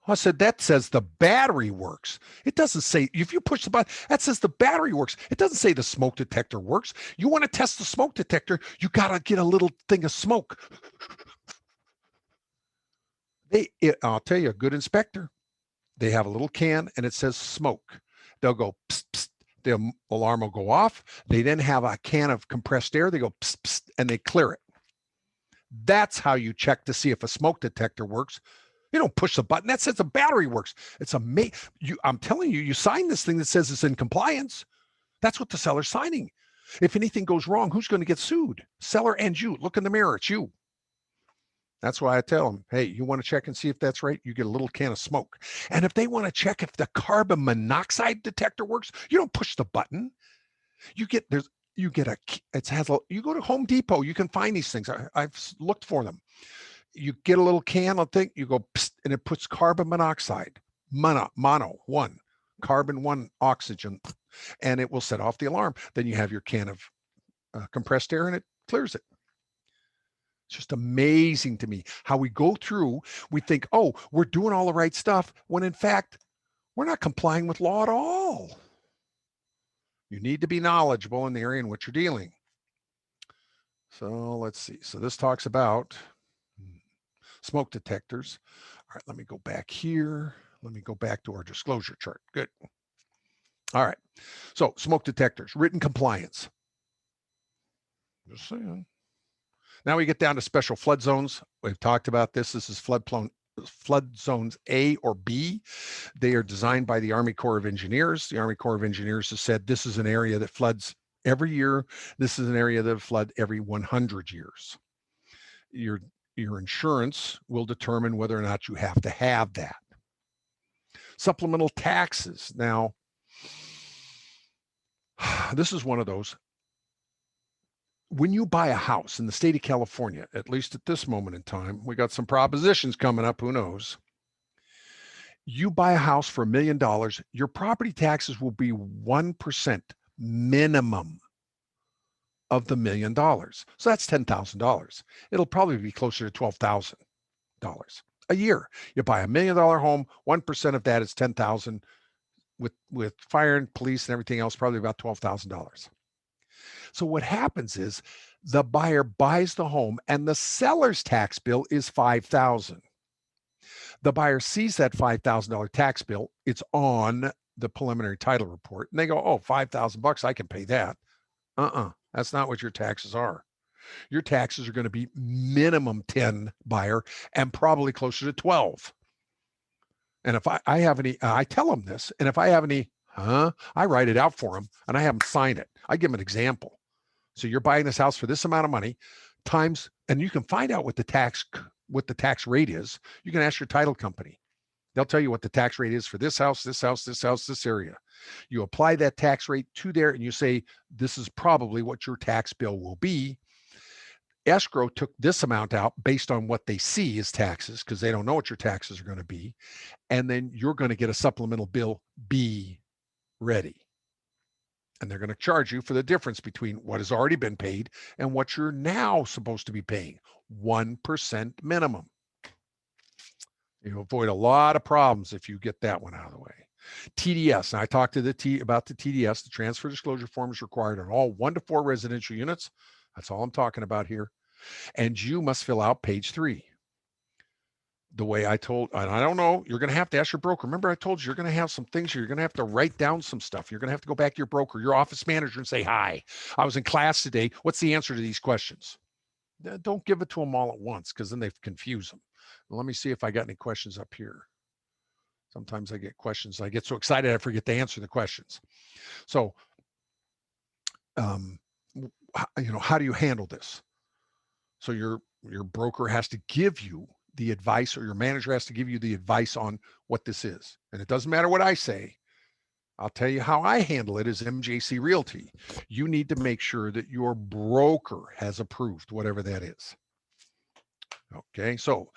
I said, that says the battery works. It doesn't say, if you push the button, that says the battery works. It doesn't say the smoke detector works. You want to test the smoke detector, you got to get a little thing of smoke. I'll tell you, a good inspector, they have a little can and it says smoke. They'll go, psst, psst. The alarm will go off. They then have a can of compressed air. They go, psst, psst, and they clear it. That's how you check to see if a smoke detector works. You don't push the button that says the battery works. It's amazing. I'm telling you, you sign this thing that says it's in compliance. That's what the seller's signing. If anything goes wrong, who's going to get sued? Seller and you. Look in the mirror. It's you. That's why I tell them, hey, you want to check and see if that's right? You get a little can of smoke. And if they want to check if the carbon monoxide detector works, you don't push the button. You go to Home Depot, you can find these things. I've looked for them. You get a little can of thing, you go, psst, and it puts carbon monoxide, mono, one, carbon, one, oxygen, and it will set off the alarm. Then you have your can of compressed air and it clears it. It's just amazing to me how we go through, we think, oh, we're doing all the right stuff, when in fact, we're not complying with law at all. You need to be knowledgeable in the area in which you're dealing. So let's see. So this talks about smoke detectors. All right, let me go back here. Let me go back to our disclosure chart. Good. All right. So smoke detectors, written compliance. Just saying. Now we get down to special flood zones. We've talked about this. This is flood zones A or B. They are designed by the Army Corps of Engineers. The Army Corps of Engineers has said this is an area that floods every year. This is an area that floods every 100 years. Your insurance will determine whether or not you have to have that. Supplemental taxes. Now, this is one of those. When you buy a house in the state of California, at least at this moment in time, we got some propositions coming up, who knows? You buy a house for $1 million, your property taxes will be 1% minimum of the $1 million. So that's $10,000. It'll probably be closer to $12,000 a year. You buy $1 million home, 1% of that is $10,000 with fire and police and everything else, probably about $12,000. So what happens is the buyer buys the home and the seller's tax bill is $5,000. The buyer sees that $5,000 tax bill. It's on the preliminary title report. And they go, oh, $5,000, I can pay that. That's not what your taxes are. Your taxes are going to be minimum 10 buyer and probably closer to 12. And if I have any, I tell them this. And if I have any, I write it out for them and I have them sign it. I give them an example. So you're buying this house for this amount of money times, and you can find out what the tax rate is. You can ask your title company. They'll tell you what the tax rate is for this house, this house, this house, this area. You apply that tax rate to there and you say, this is probably what your tax bill will be. Escrow took this amount out based on what they see as taxes, because they don't know what your taxes are going to be. And then you're going to get a supplemental bill B ready. And they're going to charge you for the difference between what has already been paid and what you're now supposed to be paying. 1% minimum. You avoid a lot of problems if you get that one out of the way. TDS. And I talked to about the TDS. The transfer disclosure form is required on all 1 to 4 residential units. That's all I'm talking about here. And you must fill out page 3. The way I told, and I don't know, you're going to have to ask your broker. Remember, I told you, you're going to have some things, you're going to have to write down some stuff. You're going to have to go back to your broker, your office manager, and say, hi, I was in class today. What's the answer to these questions? Don't give it to them all at once, because then they confuse them. Let me see if I got any questions up here. Sometimes I get questions. I get so excited I forget to answer the questions. So, how do you handle this? So your broker has to give you the advice, or your manager has to give you the advice on what this is. And it doesn't matter what I say. I'll tell you how I handle it as MJC Realty. You need to make sure that your broker has approved whatever that is. Okay, so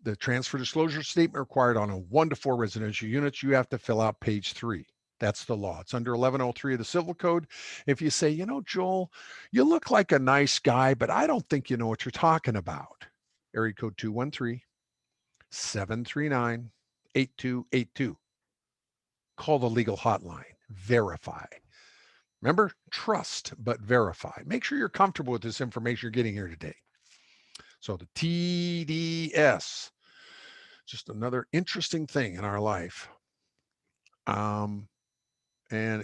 the transfer disclosure statement required on a 1 to 4 residential units, you have to fill out page 3. That's the law. It's under 1103 of the Civil Code. If you say, you know, Joel, you look like a nice guy, but I don't think you know what you're talking about. Area code 213-739-8282. Call the legal hotline. Verify. Remember, trust but verify. Make sure you're comfortable with this information you're getting here today. So the TDS, just another interesting thing in our life. And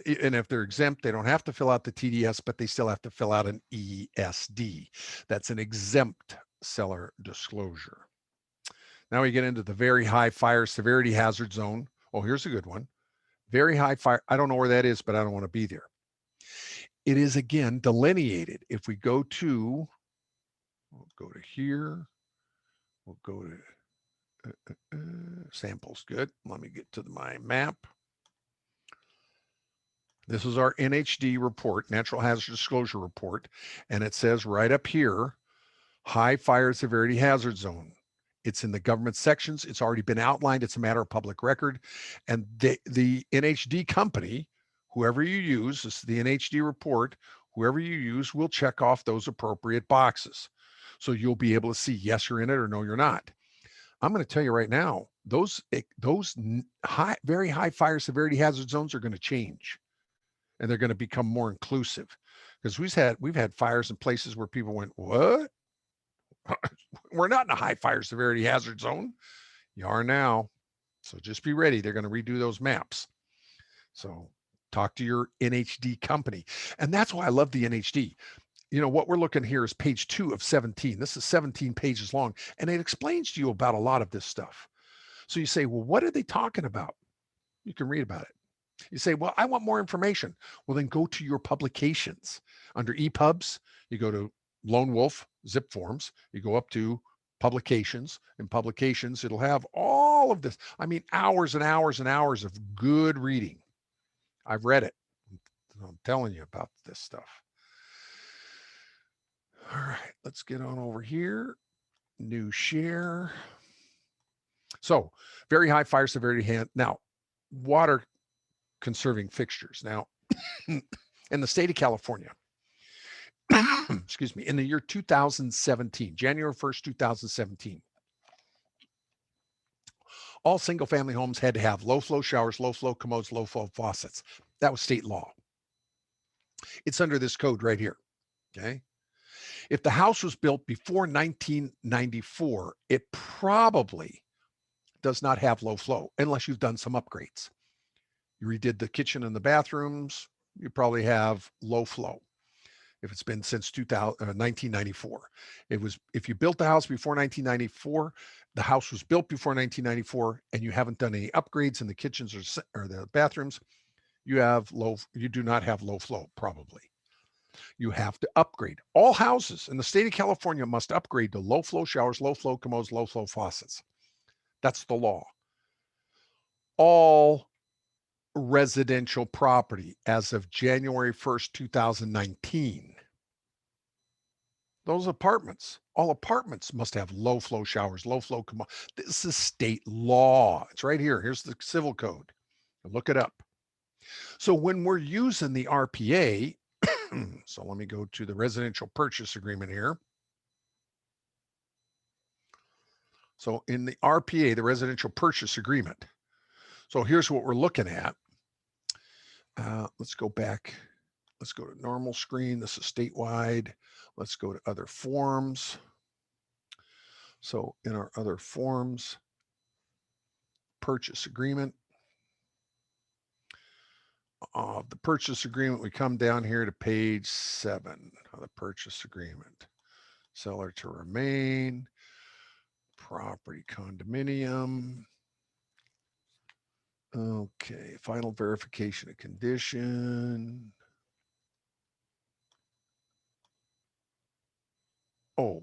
if they're exempt, they don't have to fill out the TDS, but they still have to fill out an ESD. That's an exempt seller disclosure. Now we get into the very high fire severity hazard zone. Oh, here's a good one. Very high fire. I don't know where that is, but I don't want to be there. It is again delineated. If we go to, we'll go to here, we'll go to samples. Good. Let me get to my map. This is our NHD report, Natural Hazard Disclosure Report, and it says right up here, high fire severity hazard zone. It's in the government sections. It's already been outlined. It's a matter of public record. And the NHD company, whoever you use, this is the NHD report, whoever you use will check off those appropriate boxes. So you'll be able to see yes, you're in it or no, you're not. I'm going to tell you right now, those very high fire severity hazard zones are going to change. And they're going to become more inclusive, because we've had fires in places where people went, what? We're not in a high fire severity hazard zone. You are now. So just be ready. They're going to redo those maps. So talk to your NHD company. And that's why I love the NHD. You know, what we're looking here is page 2 of 17. This is 17 pages long, and it explains to you about a lot of this stuff. So you say, well, what are they talking about? You can read about it. You say, well, I want more information. Well, then go to your publications. Under EPUBs, you go to Lone Wolf zip forms. You go up to publications. In publications, it'll have all of this. I mean, hours and hours and hours of good reading. I've read it. I'm telling you about this stuff. All right, let's get on over here. New share. So very high fire severity. Now, water conserving fixtures. Now, in the state of California, excuse me, in the year 2017, January 1st, 2017, all single family homes had to have low flow showers, low flow commodes, low flow faucets. That was state law. It's under this code right here. Okay. If the house was built before 1994, it probably does not have low flow unless you've done some upgrades. You redid the kitchen and the bathrooms, you probably have low flow. If it's been since 1994, if you built the house before 1994, the house was built before 1994, and you haven't done any upgrades in the kitchens or the bathrooms, you do not have low flow. Probably you have to upgrade. All houses in the state of California must upgrade to low flow showers, low flow commodes, low flow faucets. That's the law. All residential property as of January 1st, 2019. Those apartments, all apartments must have low flow showers, low flow commode. This is state law. It's right here. Here's the civil code. Look it up. So when we're using the RPA, so let me go to the residential purchase agreement here. So in the RPA, the residential purchase agreement. So here's what we're looking at. Let's go back. Let's go to normal screen. This is statewide. Let's go to other forms. So in our other forms, purchase agreement. The purchase agreement, we come down here to page 7 of the purchase agreement. Seller to remain, property condominium. Okay, final verification of condition. Oh,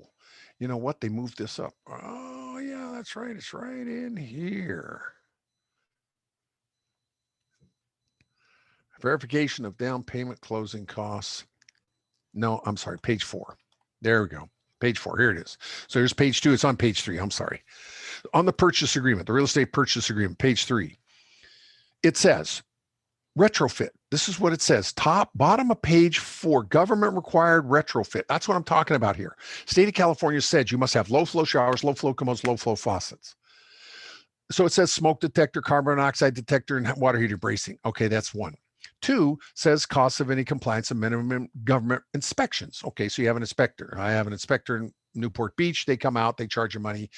you know what? They moved this up. Oh, yeah, that's right. It's right in here. Verification of down payment closing costs. No, I'm sorry, page 4. There we go. Page 4, here it is. So here's page 2. It's on page 3. I'm sorry. On the purchase agreement, the real estate purchase agreement, page 3, it says retrofit. This is what it says. Bottom of page 4, government required retrofit. That's what I'm talking about here. State of California said you must have low flow showers, low flow commodes, low flow faucets. So it says smoke detector, carbon monoxide detector, and water heater bracing. Okay, that's 1. 2 says costs of any compliance and minimum government inspections. Okay, so you have an inspector. I have an inspector in Newport Beach. They come out, they charge you money.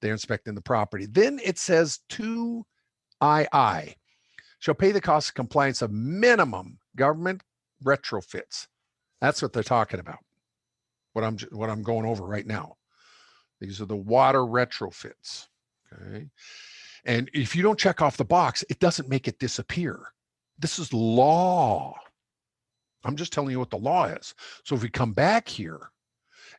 They're inspecting the property. Then it says 2II shall pay the cost of compliance of minimum government retrofits. That's what they're talking about. What I'm going over right now. These are the water retrofits. Okay. And if you don't check off the box, it doesn't make it disappear. This is law. I'm just telling you what the law is. So if we come back here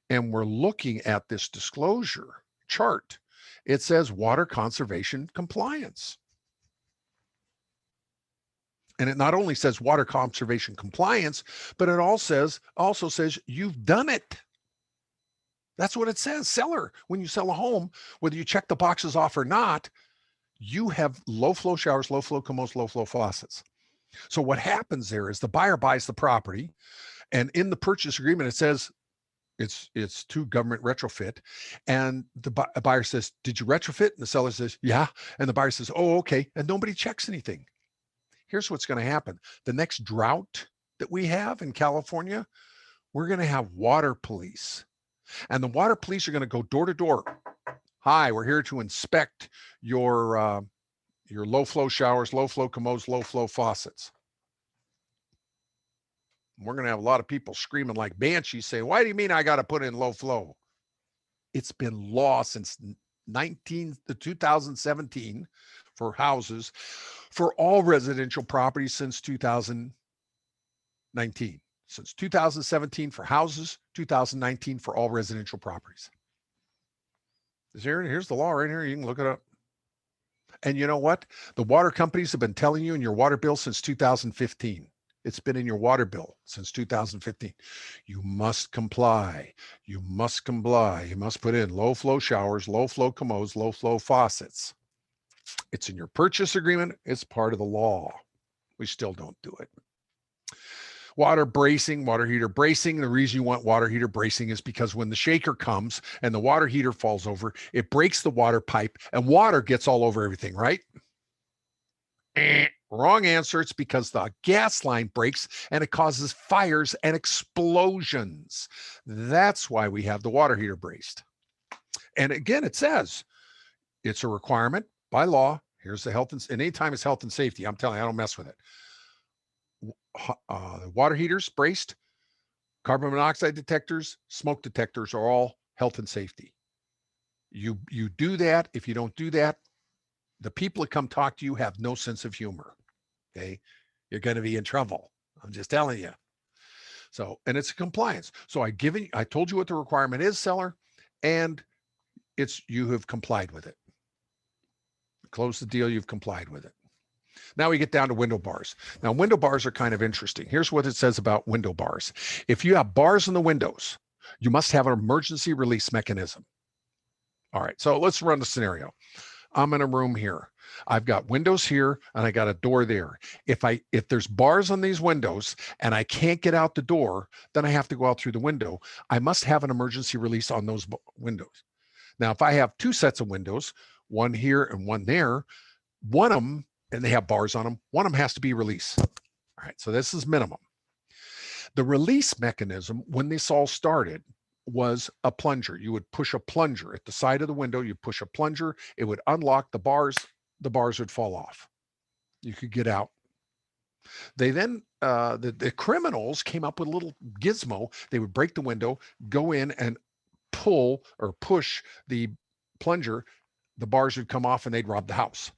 and we're looking at this disclosure chart, it says water conservation compliance. And it not only says water conservation compliance, but it also says you've done it. That's what it says. Seller, when you sell a home, whether you check the boxes off or not, you have low flow showers, low flow commodes, low flow faucets. So what happens there is the buyer buys the property, and in the purchase agreement, it says it's to government retrofit. And the buyer says, did you retrofit? And the seller says, yeah. And the buyer says, oh, okay. And nobody checks anything. Here's what's going to happen. The next drought that we have in California, we're going to have water police. And the water police are going to go door to door. Hi, we're here to inspect your low flow showers, low flow commodes, low flow faucets. We're going to have a lot of people screaming like banshees saying, why do you mean I got to put in low flow? It's been law since 2017 for houses, for all residential properties since 2019. Since 2017 for houses, 2019 for all residential properties. Here's the law right here. You can look it up. And you know what? The water companies have been telling you in your water bill since 2015. It's been in your water bill since 2015. You must comply. You must comply. You must put in low flow showers, low flow commodes, low flow faucets. It's in your purchase agreement. It's part of the law. We still don't do it. Water bracing, water heater bracing. The reason you want water heater bracing is because when the shaker comes and the water heater falls over, it breaks the water pipe and water gets all over everything, right? Wrong answer. It's because the gas line breaks and it causes fires and explosions. That's why we have the water heater braced. And again, it says it's a requirement by law. Here's the health and anytime it's health and safety, I'm telling you, I don't mess with it. Water heaters braced, carbon monoxide detectors, smoke detectors are all health and safety. You do that. If you don't do that, the people that come talk to you have no sense of humor. Okay. You're going to be in trouble. I'm just telling you. So, and it's a compliance. So I told you what the requirement is, seller, and you have complied with it. Close the deal. You've complied with it. Now we get down to window bars. Now, window bars are kind of interesting. Here's what it says about window bars. If you have bars in the windows, you must have an emergency release mechanism. All right. So let's run the scenario. I'm in a room here. I've got windows here and I got a door there. If there's bars on these windows and I can't get out the door, then I have to go out through the window. I must have an emergency release on those windows. Now, if I have 2 sets of windows, one here and one there, one of them, and they have bars on them, one of them has to be released. All right. So this is minimum. The release mechanism, when this all started, was a plunger. You would push a plunger at the side of the window. You push a plunger, it would unlock the bars would fall off. You could get out. They then, the criminals came up with a little gizmo. They would break the window, go in and pull or push the plunger. The bars would come off and they'd rob the house.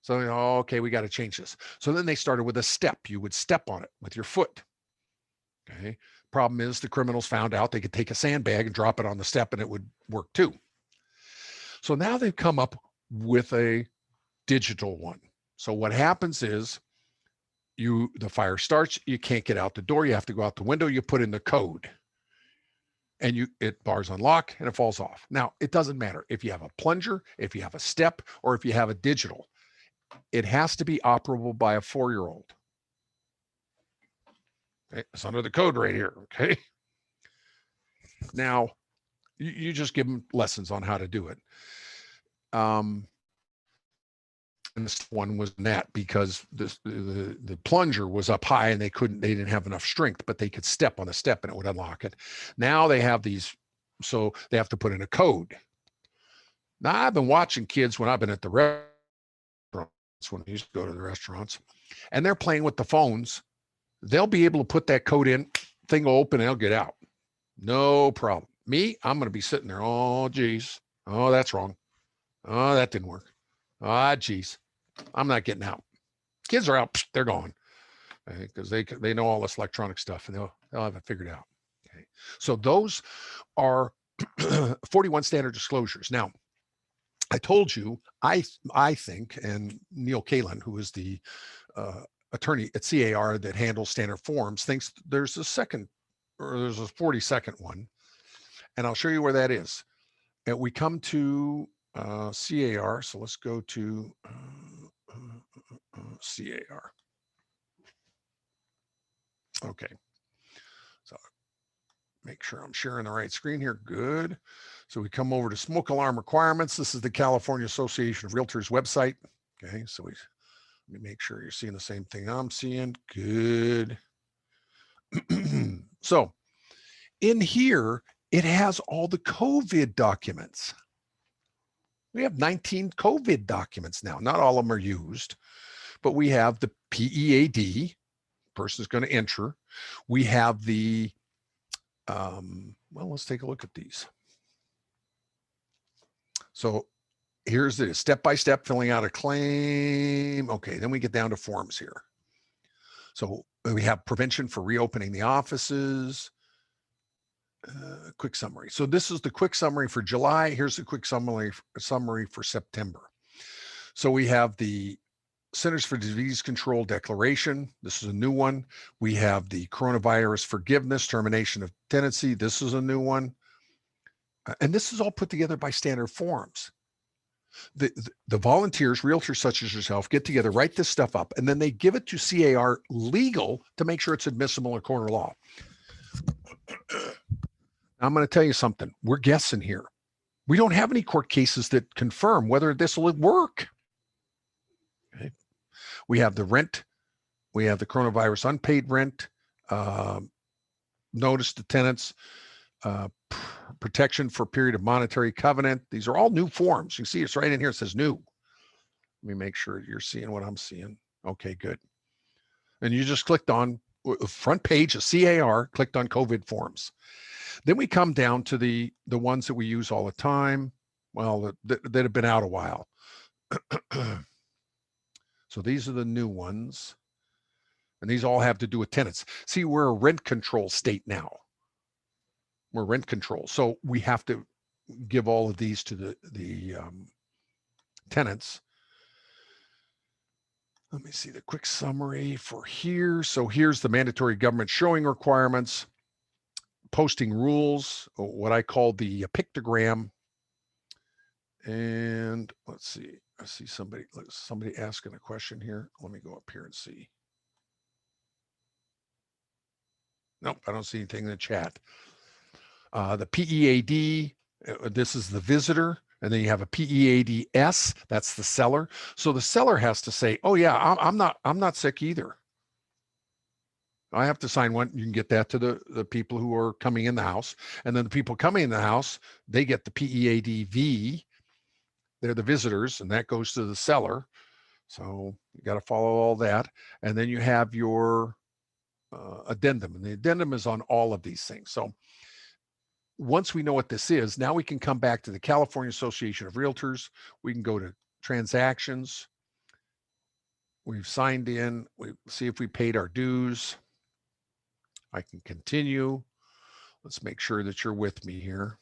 So, okay, we got to change this. So then they started with a step. You would step on it with your foot. Okay. Problem is the criminals found out they could take a sandbag and drop it on the step and it would work too. So now they've come up with a digital one. So what happens is the fire starts, you can't get out the door. You have to go out the window. You put in the code. and it bars unlock and it falls off. Now, it doesn't matter if you have a plunger, if you have a step, or if you have a digital. It has to be operable by a 4-year-old. Okay, it's under the code right here. Okay. Now, you just give them lessons on how to do it. And this one was that because the plunger was up high and they didn't have enough strength, but they could step on the step and it would unlock it. Now they have these, so they have to put in a code. Now I've been watching kids when I've been at the restaurants, when I used to go to the restaurants, and they're playing with the phones. They'll be able to put that code in, thing will open, and they'll get out. No problem. Me, I'm going to be sitting there. Oh, geez. Oh, that's wrong. Oh, that didn't work. Ah, geez. I'm not getting out. Kids are out. They're gone because they know all this electronic stuff and they'll have it figured out. Okay. So those are 41 standard disclosures. Now, I told you, I think, and Neil Kalin, who is the attorney at CAR that handles standard forms, thinks there's a 42nd one. And I'll show you where that is. And we come to CAR. So let's go to CAR. Okay. So make sure I'm sharing the right screen here. Good. So we come over to smoke alarm requirements. This is the California Association of Realtors website. Okay. So let me make sure you're seeing the same thing I'm seeing. Good. So in here, it has all the COVID documents. We have 19 COVID documents now. Not all of them are used, but we have the PEAD, person is going to enter. We have the, well, let's take a look at these. So here's the step-by-step filling out a claim. Okay, then we get down to forms here. So we have prevention for reopening the offices. Quick summary. So this is the quick summary for July. Here's the quick summary for September. So we have the Centers for Disease Control Declaration. This is a new one. We have the coronavirus forgiveness, termination of tenancy. This is a new one. And this is all put together by standard forms. The volunteers, realtors such as yourself, get together, write this stuff up, and then they give it to CAR legal to make sure it's admissible in corner law. I'm going to tell you something. We're guessing here. We don't have any court cases that confirm whether this will work. Okay. We have the rent. We have the coronavirus unpaid rent, notice to tenants, protection for period of monetary covenant. These are all new forms. You see it's right in here. It says new. Let me make sure you're seeing what I'm seeing. Okay, good. And you just clicked on front page of CAR, clicked on COVID forms. Then we come down to the ones that we use all the time. Well, that have been out a while. So these are the new ones. And these all have to do with tenants. See, we're a rent control state now. We're rent control. So we have to give all of these to the tenants. Let me see the quick summary for here. So here's the mandatory government showing requirements, posting rules, what I call the pictogram. And let's see, I see somebody asking a question here. Let me go up here and see. Nope, I don't see anything in the chat. The PEAD, this is the visitor, and then you have a PEAD-S, that's the seller. So the seller has to say, oh yeah, I'm not sick either. I have to sign one. You can get that to the people who are coming in the house. And then the people coming in the house, they get the PEAD-V. They're the visitors, and that goes to the seller. So you got to follow all that. And then you have your addendum, and the addendum is on all of these things. So once we know what this is, now we can come back to the California Association of Realtors. We can go to transactions. We've signed in. We see if we paid our dues. I can continue. Let's make sure that you're with me here.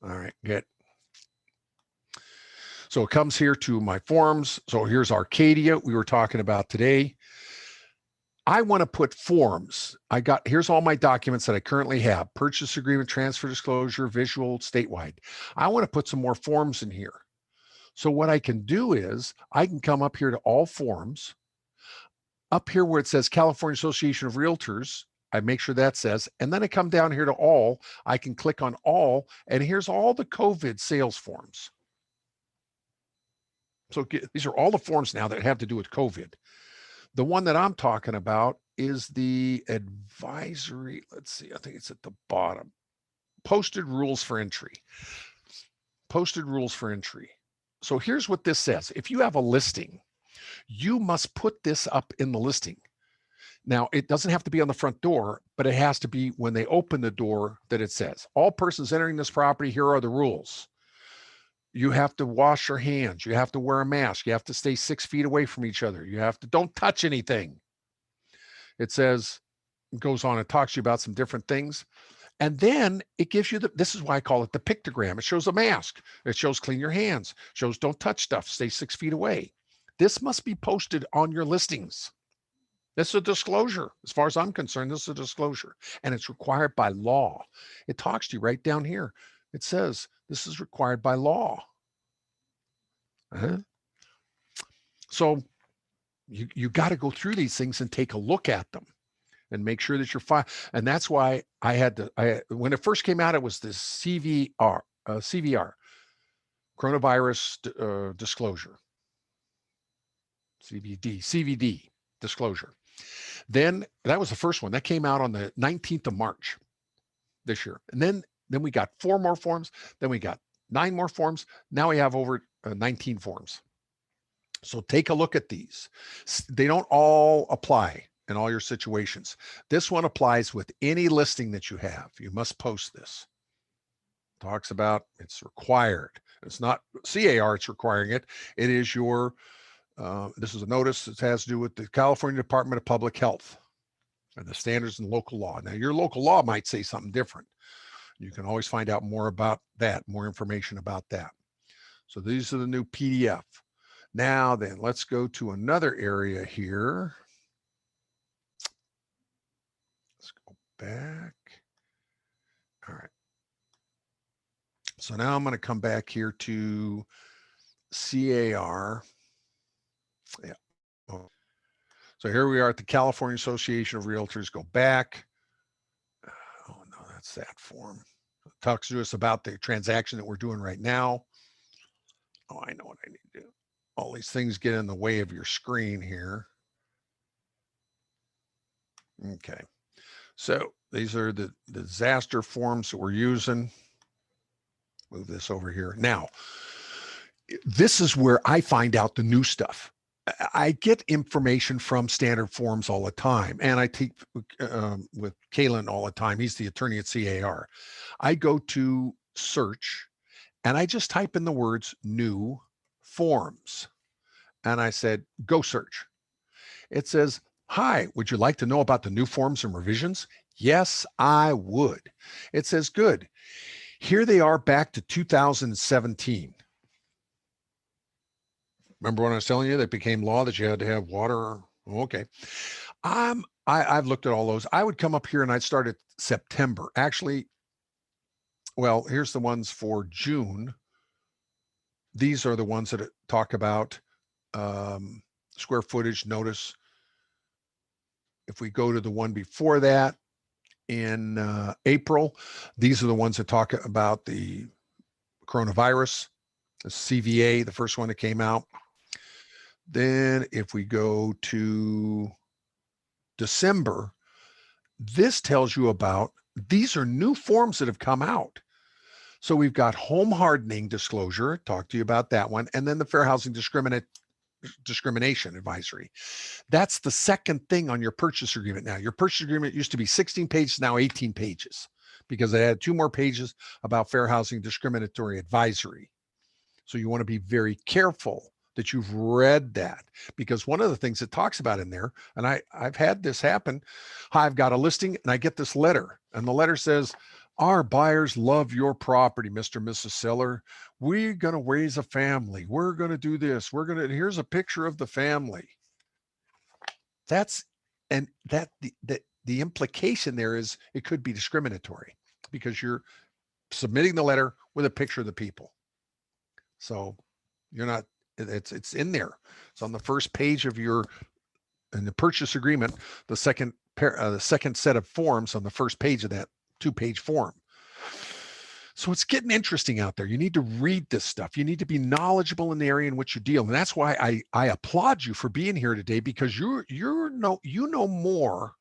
All right, good. So it comes here to my forms. So here's Arcadia we were talking about today. I want to put forms. Here's all my documents that I currently have: purchase agreement, transfer disclosure, visual, statewide. I want to put some more forms in here. So what I can do is I can come up here to all forms. Up here where it says California Association of Realtors, I make sure that says, and then I come down here to all. I can click on all, and here's all the COVID sales forms. So these are all the forms now that have to do with COVID. The one that I'm talking about is the advisory. Let's see, I think it's at the bottom. Posted rules for entry. Posted rules for entry. So here's what this says. If you have a listing, you must put this up in the listing. Now, it doesn't have to be on the front door, but it has to be when they open the door that it says, all persons entering this property, here are the rules. You have to wash your hands. You have to wear a mask. You have to stay 6 feet away from each other. You have to, don't touch anything. It says, it goes on and talks to you about some different things. And then it gives you this is why I call it the pictogram. It shows a mask. It shows clean your hands, shows don't touch stuff, stay 6 feet away. This must be posted on your listings. This is a disclosure. As far as I'm concerned, this is a disclosure, and it's required by law. It talks to you right down here. It says this is required by law. So you got to go through these things and take a look at them and make sure that you're fine. And that's why I had to, when it first came out, it was this CVR, coronavirus disclosure, CVD disclosure. Then that was the first one that came out on the 19th of March this year. And then we got 4 more forms. Then we got 9 more forms. Now we have over 19 forms. So take a look at these. They don't all apply in all your situations. This one applies with any listing that you have. You must post this. Talks about it's required. It's not CAR, it's requiring it. It is your, this is a notice that has to do with the California Department of Public Health and the standards in local law. Now, your local law might say something different. You can always find out more about that, more information about that. So these are the new PDF. Now then, let's go to another area here. Let's go back. All right. So now I'm going to come back here to CAR. Yeah. So here we are at the California Association of Realtors. Go back. Oh, no, that's that form. It talks to us about the transaction that we're doing right now. Oh, I know what I need to do. All these things get in the way of your screen here. Okay. So these are the disaster forms that we're using. Move this over here. Now, this is where I find out the new stuff. I get information from standard forms all the time, and I take with Kalen all the time. He's the attorney at CAR. I go to search, and I just type in the words new forms, and I said, go search. It says, hi, would you like to know about the new forms and revisions? Yes, I would. It says, good. Here they are back to 2017. Remember when I was telling you that became law that you had to have water? Okay. I've looked at all those. I would come up here and I'd start at September. Actually, well, here's the ones for June. These are the ones that talk about square footage notice. If we go to the one before that in April, these are the ones that talk about the coronavirus, the CVA, the first one that came out. Then if we go to December, this tells you about, these are new forms that have come out. So we've got home hardening disclosure, talk to you about that one, and then the fair housing discrimination advisory. That's the second thing on your purchase agreement now. Your purchase agreement used to be 16 pages, now 18 pages, because it had 2 more pages about fair housing discriminatory advisory. So you want to be very careful that you've read that, because one of the things it talks about in there, and I've had this happen. I've got a listing and I get this letter, and the letter says, our buyers love your property, Mr. and Mrs. Seller. We're going to raise a family. We're going to do this. Here's a picture of the family. That's And that the implication there is it could be discriminatory because you're submitting the letter with a picture of the people. So you're not, it's in there. It's on the first page of your, in the purchase agreement, the second set of forms on the first page of that 2-page form. So it's getting interesting out there. You need to read this stuff. You need to be knowledgeable in the area in which you deal. And that's why I applaud you for being here today, because you know more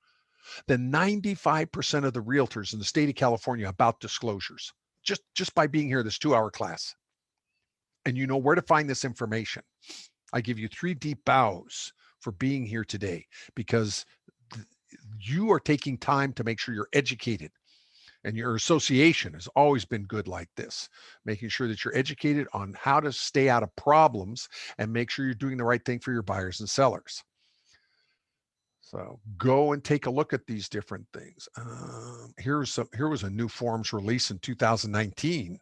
than 95% of the realtors in the state of California about disclosures, just by being here this 2-hour class. And you know where to find this information. I give you 3 deep bows for being here today, because you are taking time to make sure you're educated. And your association has always been good like this, making sure that you're educated on how to stay out of problems and make sure you're doing the right thing for your buyers and sellers. So go and take a look at these different things. Here was a new forms release in 2019.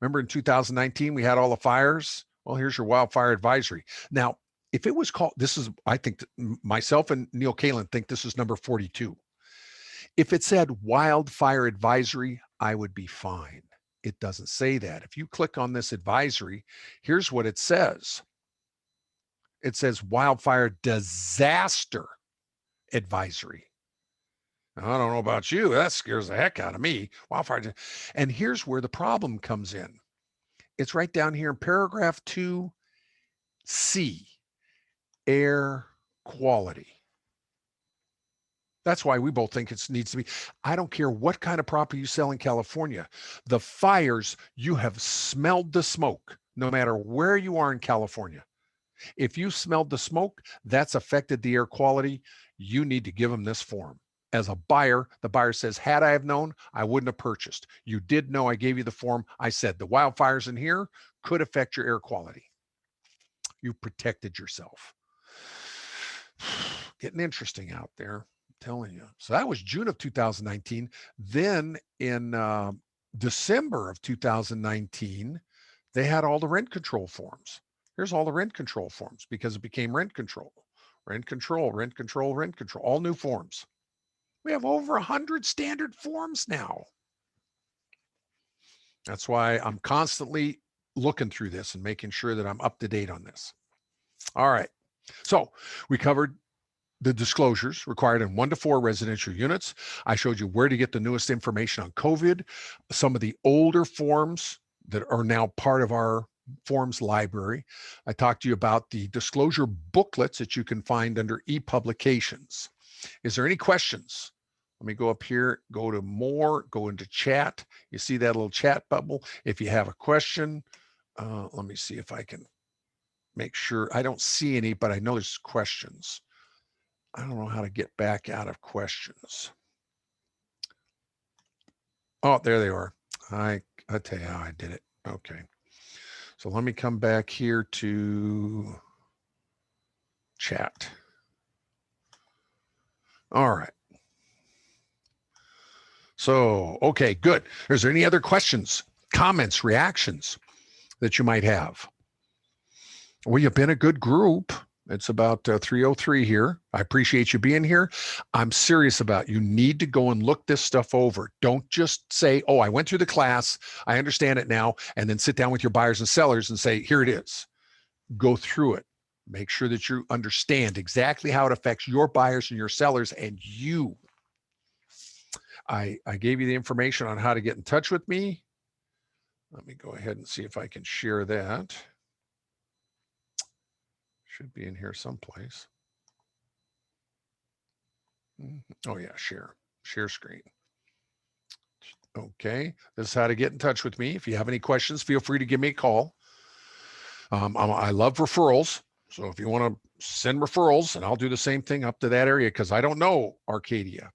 Remember in 2019, we had all the fires? Well, here's your wildfire advisory. Now, if it was called, I think myself and Neil Kalin think this is number 42. If it said wildfire advisory, I would be fine. It doesn't say that. If you click on this advisory, here's what it says. It says wildfire disaster advisory. I don't know about you. That scares the heck out of me. Wildfire. And here's where the problem comes in. It's right down here in paragraph 2C, air quality. That's why we both think it needs to be. I don't care what kind of property you sell in California. The fires, you have smelled the smoke, no matter where you are in California. If you smelled the smoke, that's affected the air quality. You need to give them this form. As a buyer, the buyer says, had I have known, I wouldn't have purchased. You did know I gave you the form. I said the wildfires in here could affect your air quality. You protected yourself. Getting interesting out there. Telling you. So that was June of 2019. Then in December of 2019, they had all the rent control forms. Here's all the rent control forms, because it became rent control, rent control, rent control, rent control, all new forms. We have over 100 standard forms now. That's why I'm constantly looking through this and making sure that I'm up to date on this. All right. So we covered the disclosures required in 1 to 4 residential units. I showed you where to get the newest information on COVID, some of the older forms that are now part of our forms library. I talked to you about the disclosure booklets that you can find under e-publications. Is there any questions? Let me go up here, go to more, go into chat. You see that little chat bubble? If you have a question, let me see if I can make sure. I don't see any, but I know there's questions. I don't know how to get back out of questions. Oh, there they are. I'll tell you how I did it. Okay. So let me come back here to chat. All right. So, okay, good. Is there any other questions, comments, reactions that you might have? Well, you've been a good group. It's about 3:03 here. I appreciate you being here. I'm serious about you need to go and look this stuff over. Don't just say, oh, I went through the class, I understand it now, and then sit down with your buyers and sellers and say, here it is. Go through it. Make sure that you understand exactly how it affects your buyers and your sellers and you. I gave you the information on how to get in touch with me. Let me go ahead and see if I can share that. Should be in here someplace. Oh yeah, share screen. Okay, this is how to get in touch with me. If you have any questions, feel free to give me a call. I love referrals. So if you want to send referrals, and I'll do the same thing up to that area, because I don't know Arcadia.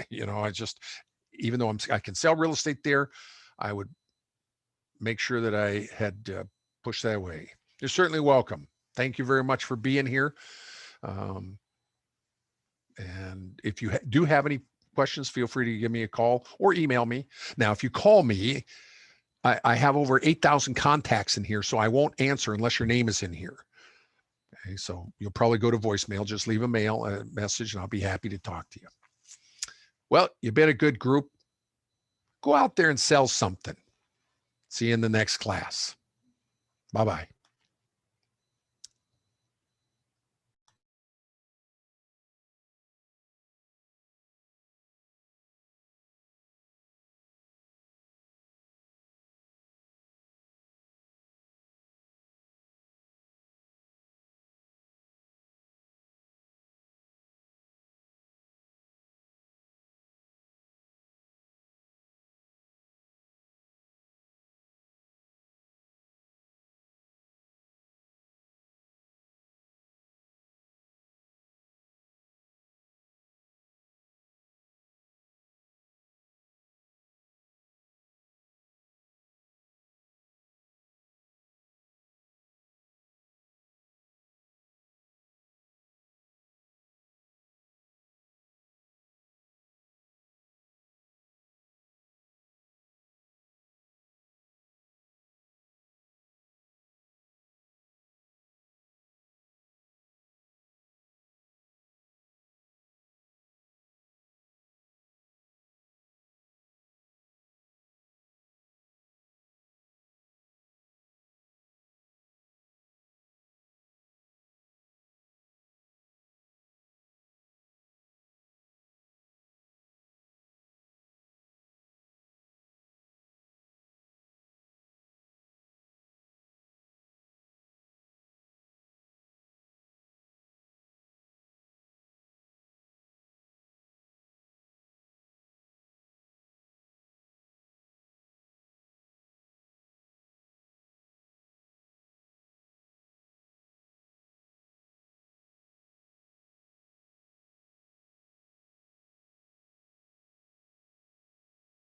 Even though I can sell real estate there, I would make sure that I had pushed that away. You're certainly welcome. Thank you very much for being here. And if you do have any questions, feel free to give me a call or email me. Now, if you call me, I have over 8,000 contacts in here, so I won't answer unless your name is in here. Okay, so you'll probably go to voicemail. Just leave a message and I'll be happy to talk to you. Well, you've been a good group. Go out there and sell something. See you in the next class. Bye-bye.